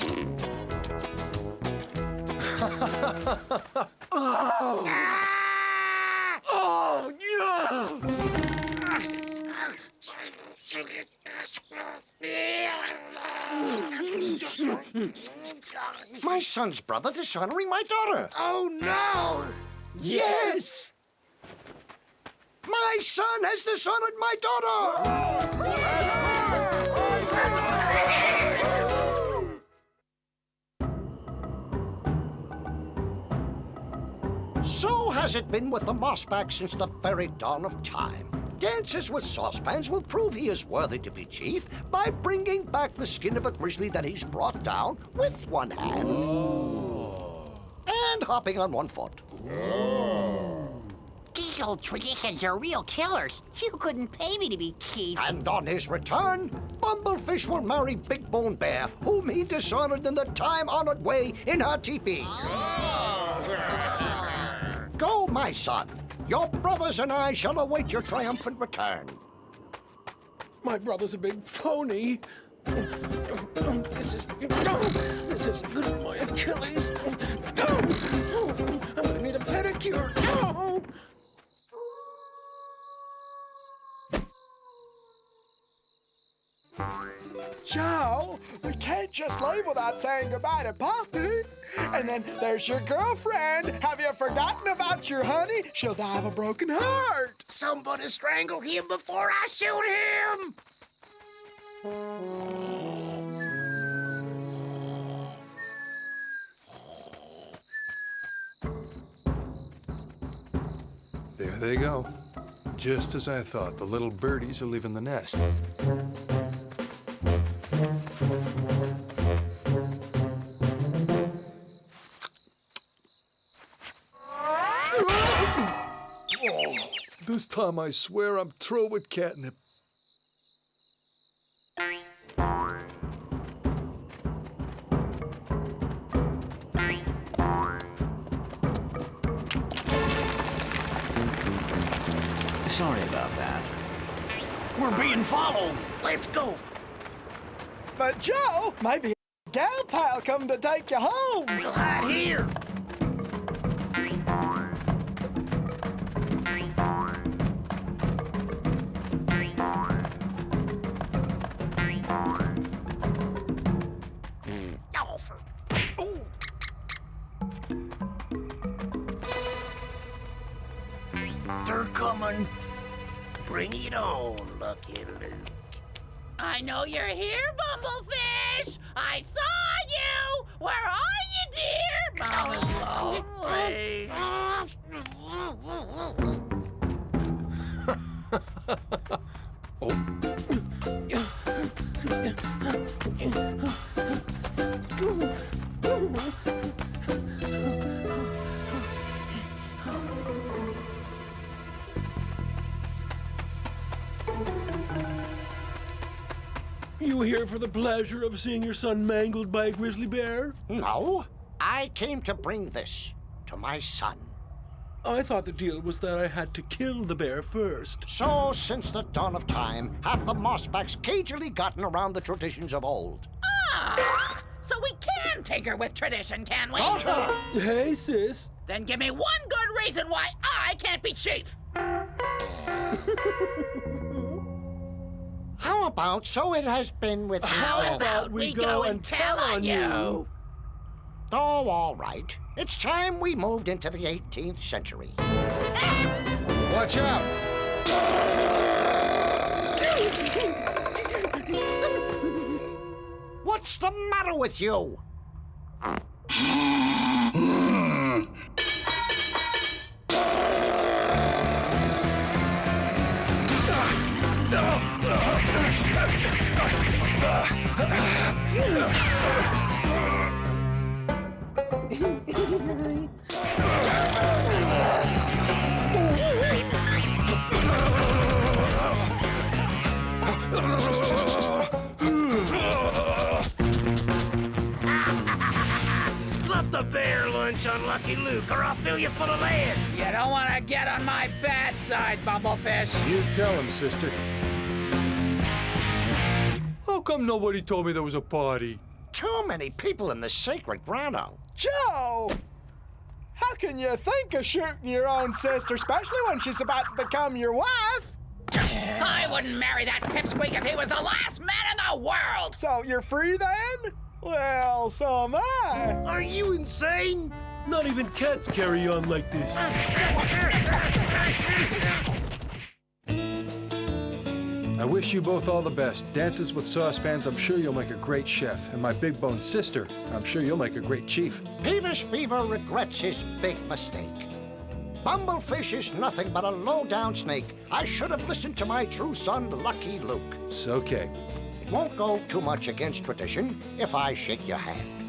Oh. Oh, no. My son's brother dishonoring my daughter. Oh, no! Yes! My son has dishonored my daughter! So has it been with the mossback since the very dawn of time. Dances with saucepans will prove he is worthy to be chief by bringing back the skin of a grizzly that he's brought down with one hand. And hopping on one foot. These old traditions are real killers. You couldn't pay me to be chief. And on his return, Bumblefish will marry Big Bone Bear, whom he dishonored in the time-honored way in her teepee. Go, my son. Your brothers and I shall await your triumphant return. My brother's a big phony. This isn't good for my Achilles. I'm gonna need a pedicure. Joe, we can't just leave without saying goodbye to Poppy. And then there's your girlfriend. Have you forgotten about your honey? She'll die of a broken heart. Somebody strangle him before I shoot him! There they go. Just as I thought, the little birdies are leaving the nest. This time I swear I'm through with catnip. sorry about that. We're being followed. Let's go. But Joe, maybe a gal pal come to take you home. We'll hide here. They're coming. Bring it on, Lucky Luke. I know you're here, Bumblefish. I saw you. Where are you, dear? Mama's lonely. You here for the pleasure of seeing your son mangled by a grizzly bear? No, I came to bring this to my son. I thought the deal was that I had to kill the bear first. So, since the dawn of time, have the mossbacks cagily gotten around the traditions of old. Ah, so we can tinker with tradition, can we? Dalton! Hey, sis. Then give me one good reason why I can't be chief. How about so it has been with you? How about we go and tell on you? Oh, all right. It's time we moved into the 18th century. Watch out! What's the matter with you? Slap the bear lunch on Lucky Luke, or I'll fill you full of lead. You don't want to get on my bad side, Bumblefish. You tell him, sister. How come nobody told me there was a party? Too many people in the sacred grotto. Joe! How can you think of shooting your own sister, especially when she's about to become your wife? I wouldn't marry that pipsqueak if he was the last man in the world! So you're free then? Well, so am I. Are you insane? Not even cats carry on like this. I wish you both all the best. Dances with saucepans, I'm sure you'll make a great chef. And my big bone sister, I'm sure you'll make a great chief. Peevish Beaver regrets his big mistake. Bumblefish is nothing but a low-down snake. I should have listened to my true son, Lucky Luke. It's okay. It won't go too much against tradition if I shake your hand.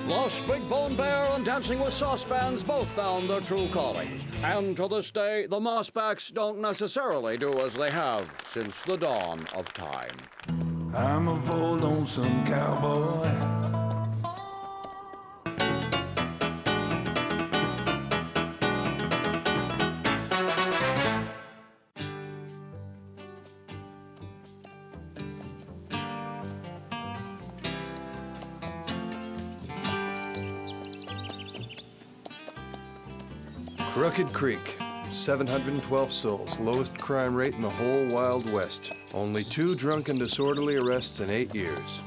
Thus, Big Bone Bear and Dancing with Saucepans both found their true callings. And to this day, the mossbacks don't necessarily do as they have since the dawn of time. I'm a bold lonesome cowboy. Crooked Creek, 712 souls, lowest crime rate in the whole Wild West. Only 2 drunk and disorderly arrests in 8 years.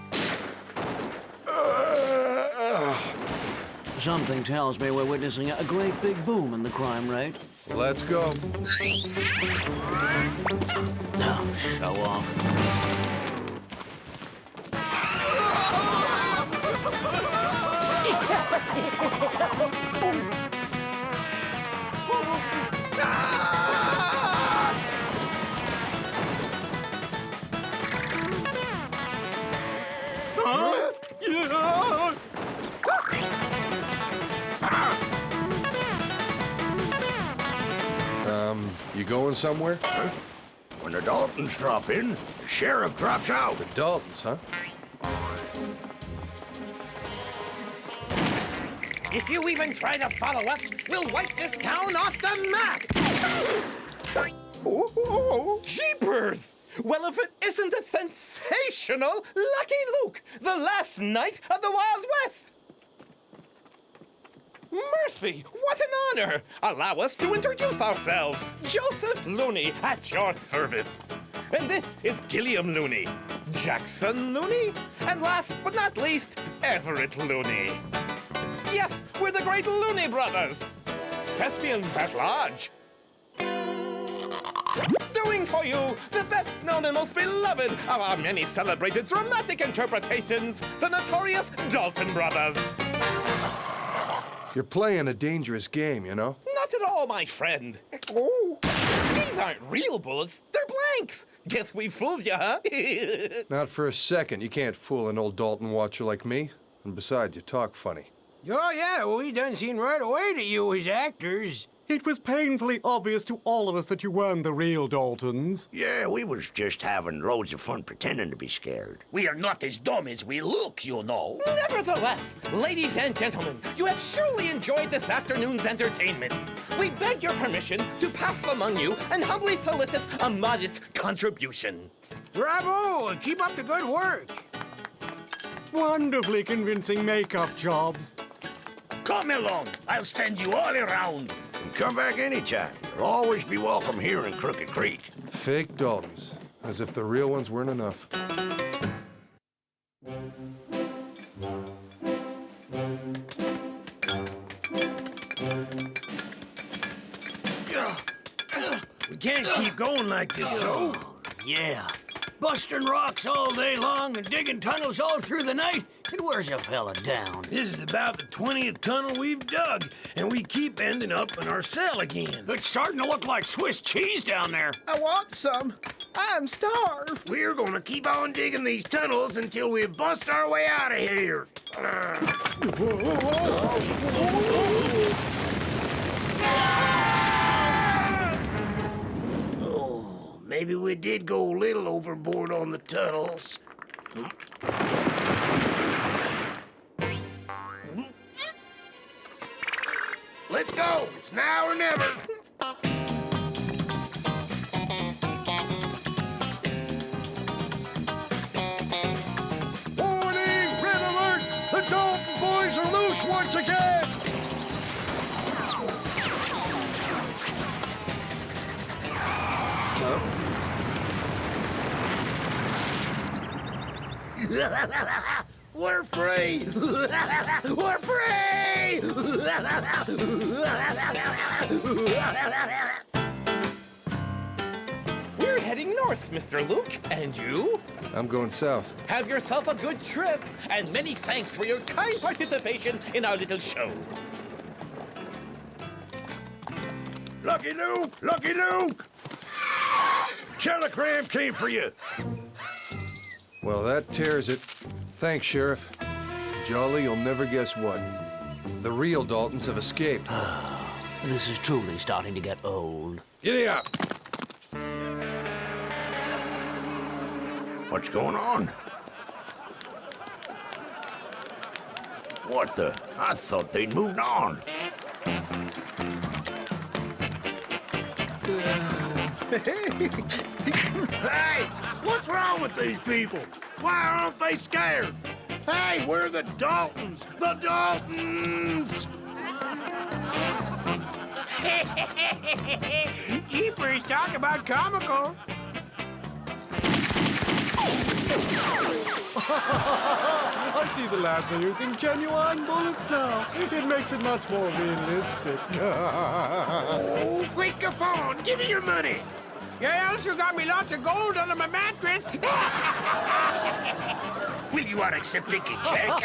Something tells me we're witnessing a great big boom in the crime rate. Let's go. Oh, show off. You going somewhere? Huh? When the Daltons drop in, the sheriff drops out. The Daltons, huh? If you even try to follow us, we'll wipe this town off the map! Oh, jeepers! Well, if it isn't a sensational Lucky Luke, the last knight of the Wild West! Mercy, what an honor! Allow us to introduce ourselves. Joseph Looney at your service. And this is Gilliam Looney, Jackson Looney, and last but not least, Everett Looney. Yes, we're the great Looney brothers. Thespians at large. Doing for you the best known and most beloved of our many celebrated dramatic interpretations, the notorious Dalton brothers. You're playing a dangerous game, you know? Not at all, my friend. Oh, these aren't real bullets, they're blanks. Guess we fooled you, huh? Not for a second. You can't fool an old Dalton watcher like me. And besides, you talk funny. Oh, yeah, well, we done seen right away that you was actors. It was painfully obvious to all of us that you weren't the real Daltons. Yeah, we was just having loads of fun pretending to be scared. We are not as dumb as we look, you know. Nevertheless, ladies and gentlemen, you have surely enjoyed this afternoon's entertainment. We beg your permission to pass among you and humbly solicit a modest contribution. Bravo! Keep up the good work. Wonderfully convincing makeup jobs. Come along, I'll stand you all around. And come back anytime. You'll always be welcome here in Crooked Creek. Fake Daltons. As if the real ones weren't enough. We can't keep going like this, Joe. Yeah. Busting rocks all day long and digging tunnels all through the night, it wears a fella down. This is about the 20th tunnel we've dug, and we keep ending up in our cell again. It's starting to look like Swiss cheese down there. I want some. I'm starved. We're gonna keep on digging these tunnels until we bust our way out of here. Maybe we did go a little overboard on the tunnels. Let's go! It's now or never! Warning! Red alert! The Dalton boys are loose once again! We're free! We're free! We're heading north, Mr. Luke. And you? I'm going south. Have yourself a good trip, and many thanks for your kind participation in our little show. Lucky Luke! Lucky Luke! Telegram came for you. Well, that tears it. Thanks, Sheriff. Jolly, you'll never guess what. The real Daltons have escaped. This is truly starting to get old. Giddy up! What's going on? What the? I thought they'd moved on. Hey! What's wrong with these people? Why aren't they scared? Hey, we're the Daltons! The Daltons! Jeepers, talk about comical. I see the lads are using genuine bullets now. It makes it much more realistic. Oh, quick, Gaffon! Give me your money! You also got me lots of gold under my mattress. Will you accept a check?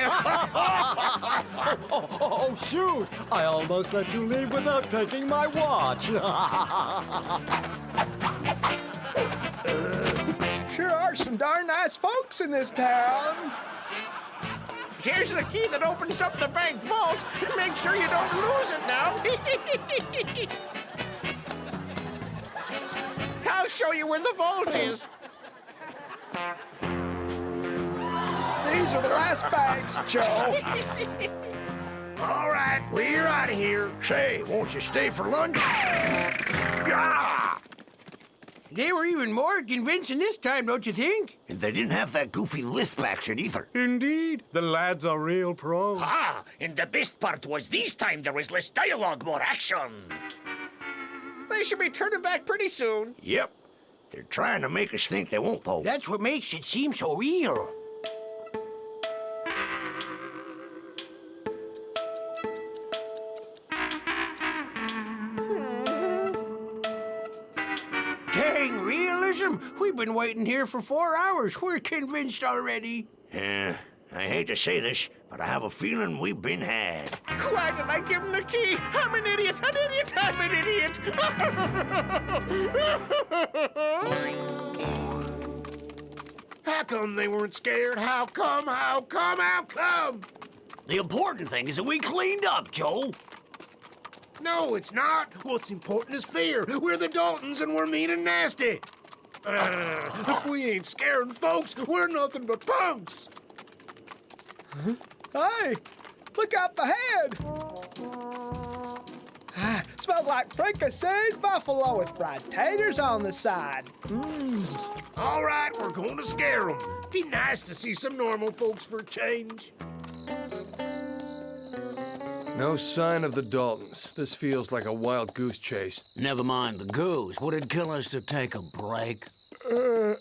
Oh, shoot! I almost let you leave without taking my watch. Sure are some darn nice folks in this town. Here's the key that opens up the bank vault. Make sure you don't lose it now. I'll show you where the vault is. These are the last bags, Joe. All right, we're out of here. Say, won't you stay for lunch? Yeah! They were even more convincing this time, don't you think? And they didn't have that goofy lisp accent either. Indeed, the lads are real pros. Ah, and the best part was this time there was less dialogue, more action. They should be turning back pretty soon. Yep. They're trying to make us think they won't, though. That's what makes it seem so real. Dang realism! We've been waiting here for 4 hours. We're convinced already. Yeah, I hate to say this, but I have a feeling we've been had. Why did I give him the key? I'm an idiot! An idiot! I'm an idiot! How come they weren't scared? How come? How come? How come? The important thing is that we cleaned up, Joe. No, it's not. What's important is fear. We're the Daltons and we're mean and nasty. If we ain't scaring folks, we're nothing but punks. Hey, look up ahead. Smells like fricasseed buffalo with fried taters on the side. All right, we're going to scare them. Be nice to see some normal folks for a change. No sign of the Daltons. This feels like a wild goose chase. Never mind the goose. Would it kill us to take a break? I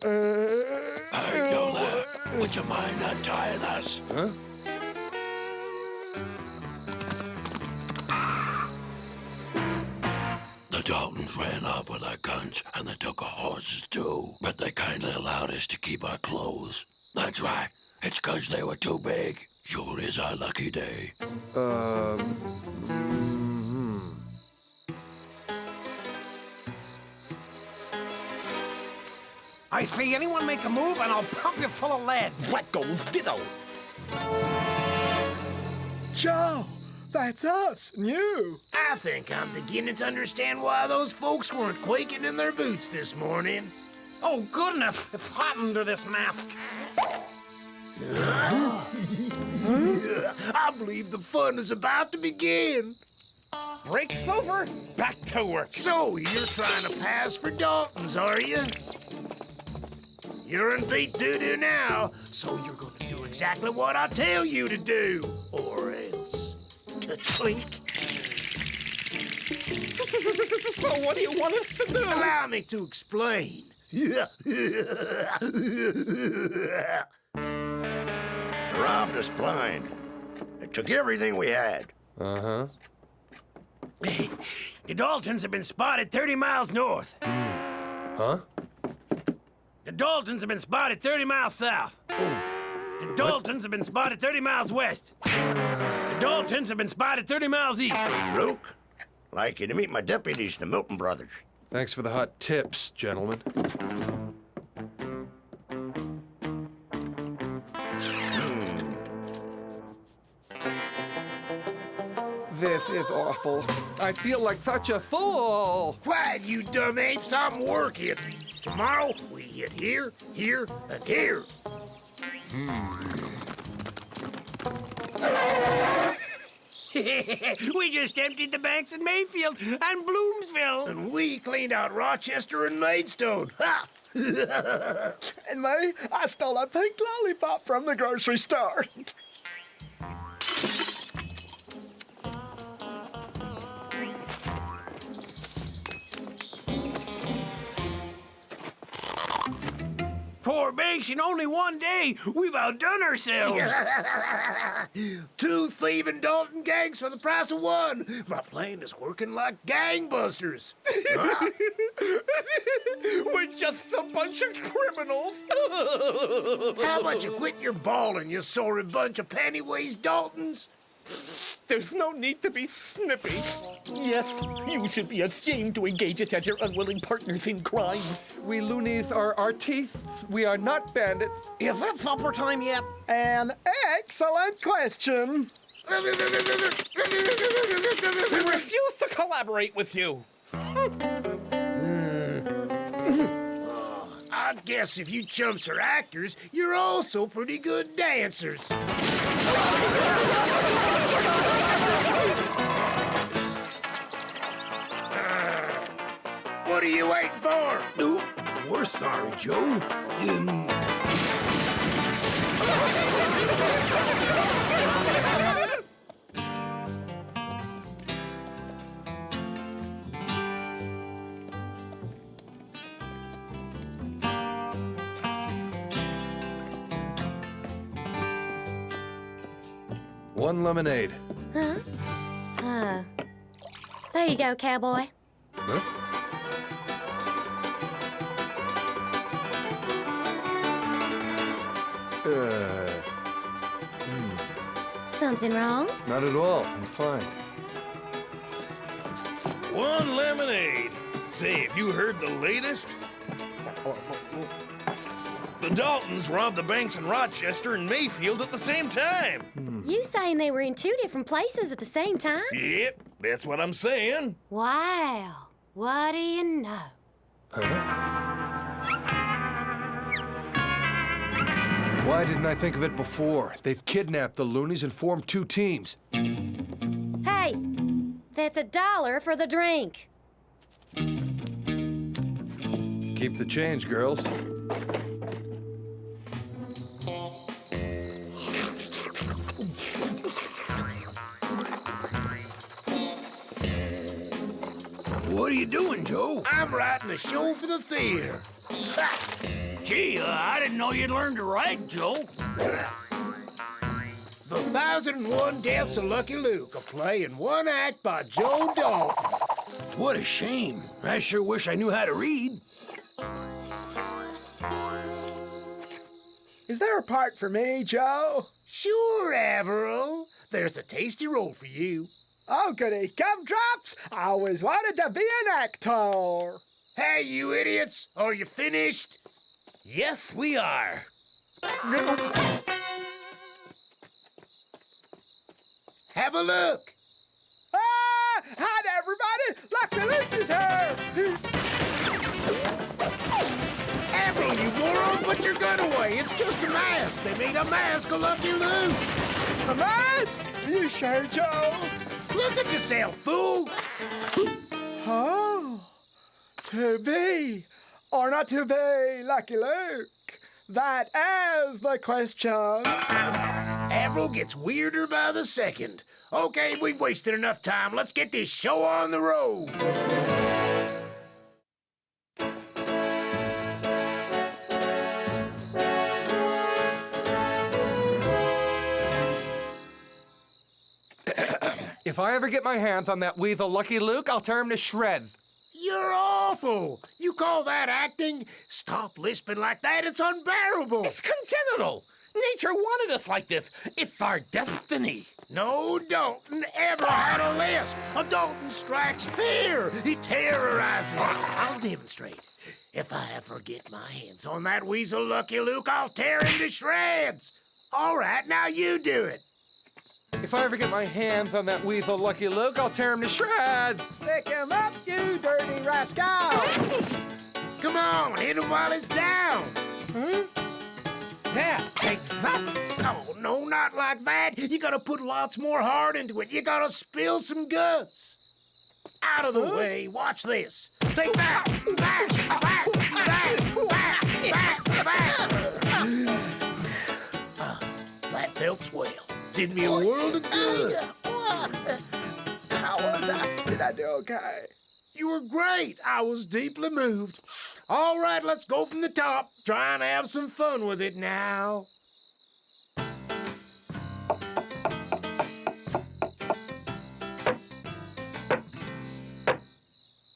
know that. Would you mind untying us? Huh? The Daltons ran off with our guns, and they took our horses too. But they kindly allowed us to keep our clothes. That's right. It's 'cause they were too big. Sure is our lucky day. I see anyone make a move and I'll pump you full of lead. What goes ditto? Joe, that's us and you. I think I'm beginning to understand why those folks weren't quaking in their boots this morning. Oh, goodness, it's hot under this mask. I believe the fun is about to begin. Break's over, back to work. So, you're trying to pass for Daltons, are you? You're in beat doo-doo now, so you're going to do exactly what I tell you to do. Or else. Ka-clink. So what do you want us to do? Allow me to explain. Robbed us blind. They took everything we had. Uh-huh. The Daltons have been spotted 30 miles north. Huh? The Daltons have been spotted 30 miles south. The Daltons have been spotted 30 miles west. The Daltons have been spotted 30 miles east. Luke, like you to meet my deputies, the Milton brothers. Thanks for the hot tips, gentlemen. This is awful. I feel like such a fool. Quiet, you dumb apes, I'm working. Tomorrow, we hit here, here, and here. We just emptied the banks in Mayfield and Bloomsville. And we cleaned out Rochester and Maidstone. Ha! And me, I stole a pink lollipop from the grocery store. Poor banks in only one day. We've outdone ourselves. 2 thieving Dalton gangs for the price of 1. My plan is working like gangbusters. Huh? We're just a bunch of criminals. How about you quit your bawling, you sorry bunch of penny-waist Daltons? There's no need to be snippy. Yes, you should be ashamed to engage us as your unwilling partners in crime. We Loonies are artistes. We are not bandits. Is it supper time yet? An excellent question. We refuse to collaborate with you. I I'd guess if you chumps are actors, you're also pretty good dancers. What are you waiting for? No, we're sorry, Joe. One lemonade. Huh? There you go, cowboy. Huh? Something wrong? Not at all. I'm fine. One lemonade. Say, have you heard the latest? The Daltons robbed the banks in Rochester and Mayfield at the same time. You saying they were in two different places at the same time? Yep, that's what I'm saying. Wow. What do you know? Why didn't I think of it before? They've kidnapped the loonies and formed two teams. Hey, that's $1 for the drink. Keep the change, girls. What are you doing, Joe? I'm writing a show for the theater. Gee, I didn't know you'd learned to write, Joe. The 1001 Deaths of Lucky Luke, a play in one act by Joe Dalton. What a shame. I sure wish I knew how to read. Is there a part for me, Joe? Sure, Averill. There's a tasty role for you. Oh, goody gumdrops! I always wanted to be an actor. Hey, you idiots! Are you finished? Yes, we are. Have a look. Ah! Hide, everybody! Lucky Luke is here! Averill, you moron, put your gun away. It's just a mask. They made a mask of Lucky Luke. A mask? Are you sure, Joe? Look at yourself, fool. Oh, to be or not to be Lucky Luke? That is the question. Averill gets weirder by the second. Okay, we've wasted enough time. Let's get this show on the road. If I ever get my hands on that weasel Lucky Luke, I'll tear him to shreds. You're awful. You call that acting? Stop lisping like that. It's unbearable. It's congenital. Nature wanted us like this. It's our destiny. No Dalton ever had a lisp. A Dalton strikes fear. He terrorizes. I'll demonstrate. If I ever get my hands on that weasel Lucky Luke, I'll tear him to shreds. All right, now you do it. If I ever get my hands on that weasel Lucky Luke, I'll tear him to shreds. Stick him up, you dirty rascal! Come on, hit him while it's down. There, take that. Oh, no, not like that. You gotta put lots more heart into it. You gotta spill some guts. Out of the way. Watch this. Take that. That felt swell. Did me a world of good. How was I? Did I do okay? You were great. I was deeply moved. All right, let's go from the top. Try and have some fun with it now.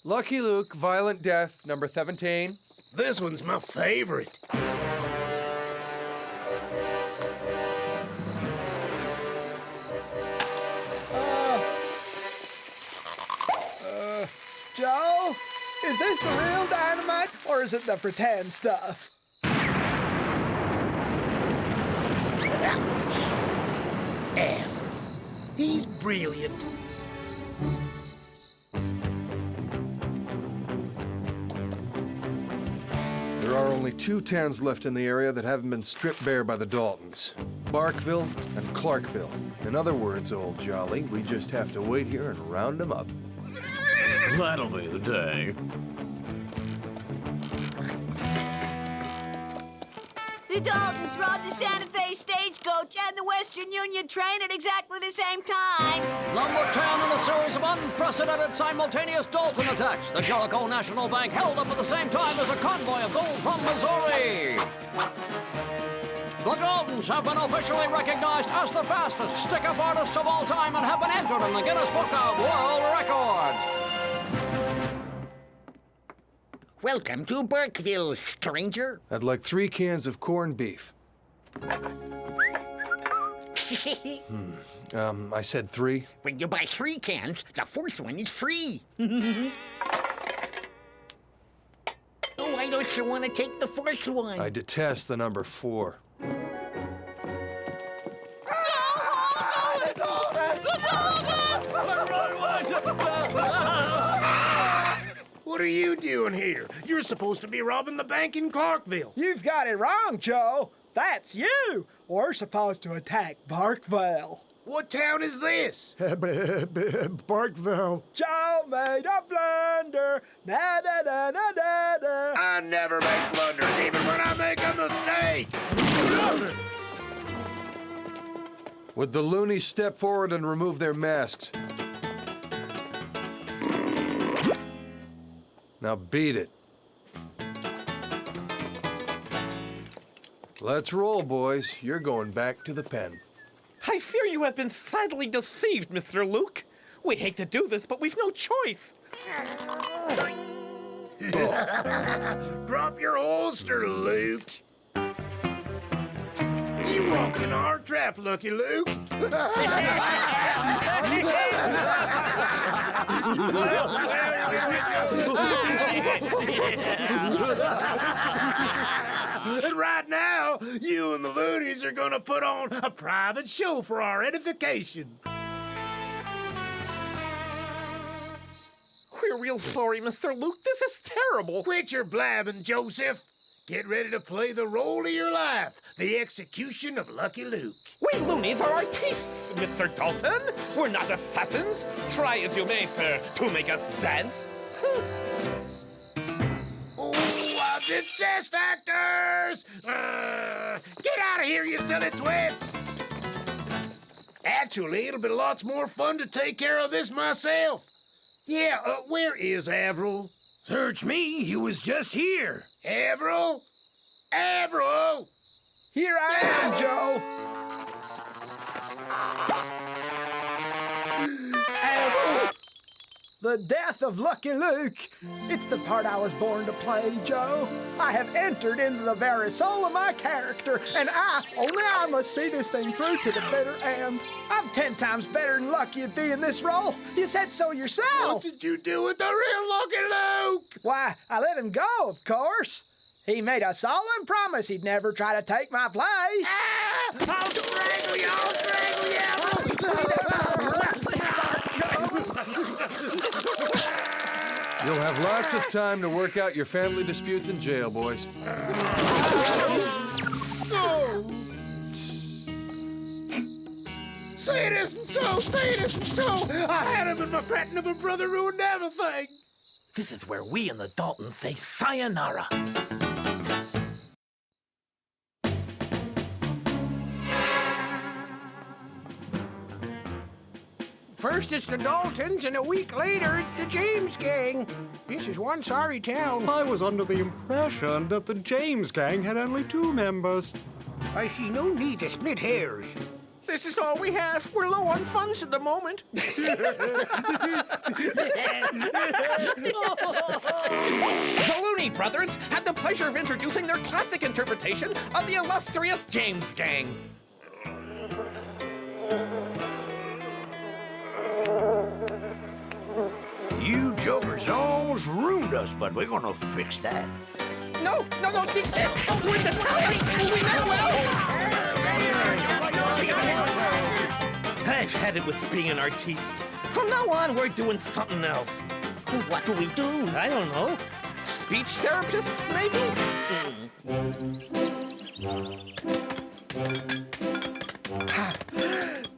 Lucky Luke, Violent Death, number 17. This one's my favorite. Joe, is this the real dynamite or is it the pretend stuff? He's brilliant. They're are only 2 towns left in the area that haven't been stripped bare by the Daltons. Barkville and Clarkville. In other words, old Jolly, we just have to wait here and round them up. That'll be the day. The Daltons robbed the Santa Fe stagecoach and the Western Union train at exactly the same time. Lumbertown in a series of unprecedented simultaneous Dalton attacks. The Jericho National Bank held up at the same time as a convoy of gold from Missouri. The Daltons have been officially recognized as the fastest stick-up artists of all time and have been entered in the Guinness Book of World Records. Welcome to Burkeville, stranger. I'd like 3 cans of corned beef. I said 3. When you buy 3 cans, the 4th one is free. Oh, why don't you want to take the 4th one? I detest the number 4. What are you doing here? You're supposed to be robbing the bank in Clarkville. You've got it wrong, Joe. That's you. We're supposed to attack Barkville. What town is this? Barkville. Joe made a blunder. Da da da da da da. I never make blunders, even when I make a mistake. Would the Looney step forward and remove their masks? Now beat it. Let's roll, boys. You're going back to the pen. I fear you have been sadly deceived, Mr. Luke. We hate to do this, but we've no choice. Drop your holster, Luke. You walked in our trap, Lucky Luke. And right now, you and the Loonies are gonna put on a private show for our edification. We're real sorry, Mr. Luke. This is terrible. Quit your blabbing, Joseph. Get ready to play the role of your life, the execution of Lucky Luke. We Loonies are artists, Mr. Dalton. We're not assassins. Try as you may, sir, to make us dance. Oh, I detest actors! Get out of here, you silly twits! Actually, it'll be lots more fun to take care of this myself. Yeah, where is Avril? Search me, he was just here. Avril? Avril! Here I am, Joe. Avril! The death of Lucky Luke. It's the part I was born to play, Joe. I have entered into the very soul of my character, and only I must see this thing through to the bitter end. I'm 10 times better than Lucky at being this role. You said so yourself. What did you do with the real Lucky Luke? Why, I let him go, of course. He made a solemn promise he'd never try to take my place. I'll strangle you! I'll strangle you! You'll have lots of time to work out your family disputes in jail, boys. Say it isn't so! Say it isn't so! I had him and my pregnant brother ruined everything! This is where we and the Daltons say sayonara. First it's the Daltons, and a week later it's the James gang. This is one sorry town. I was under the impression that the James gang had only 2 members. I see no need to split hairs. This is all we have. We're low on funds at the moment. The Looney brothers had the pleasure of introducing their classic interpretation of the illustrious James gang. You jokers almost ruined us, but we're gonna fix that. No, desist! We're the talent! We know well! I've had it with being an artiste. From now on, we're doing something else. What do we do? I don't know. speech therapists, maybe?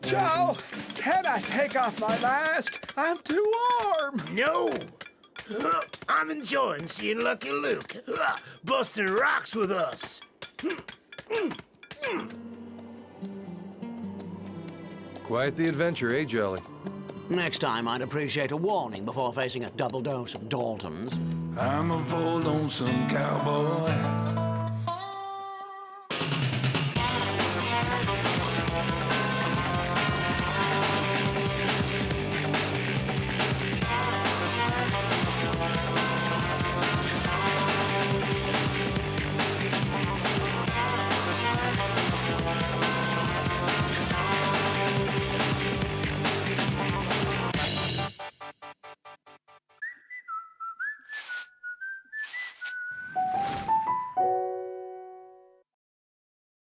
Joe, can I take off my mask? I'm too warm. No. I'm enjoying seeing Lucky Luke busting rocks with us. Quite the adventure, eh, Jolly? Next time, I'd appreciate a warning before facing a double dose of Daltons. I'm a bold lonesome cowboy.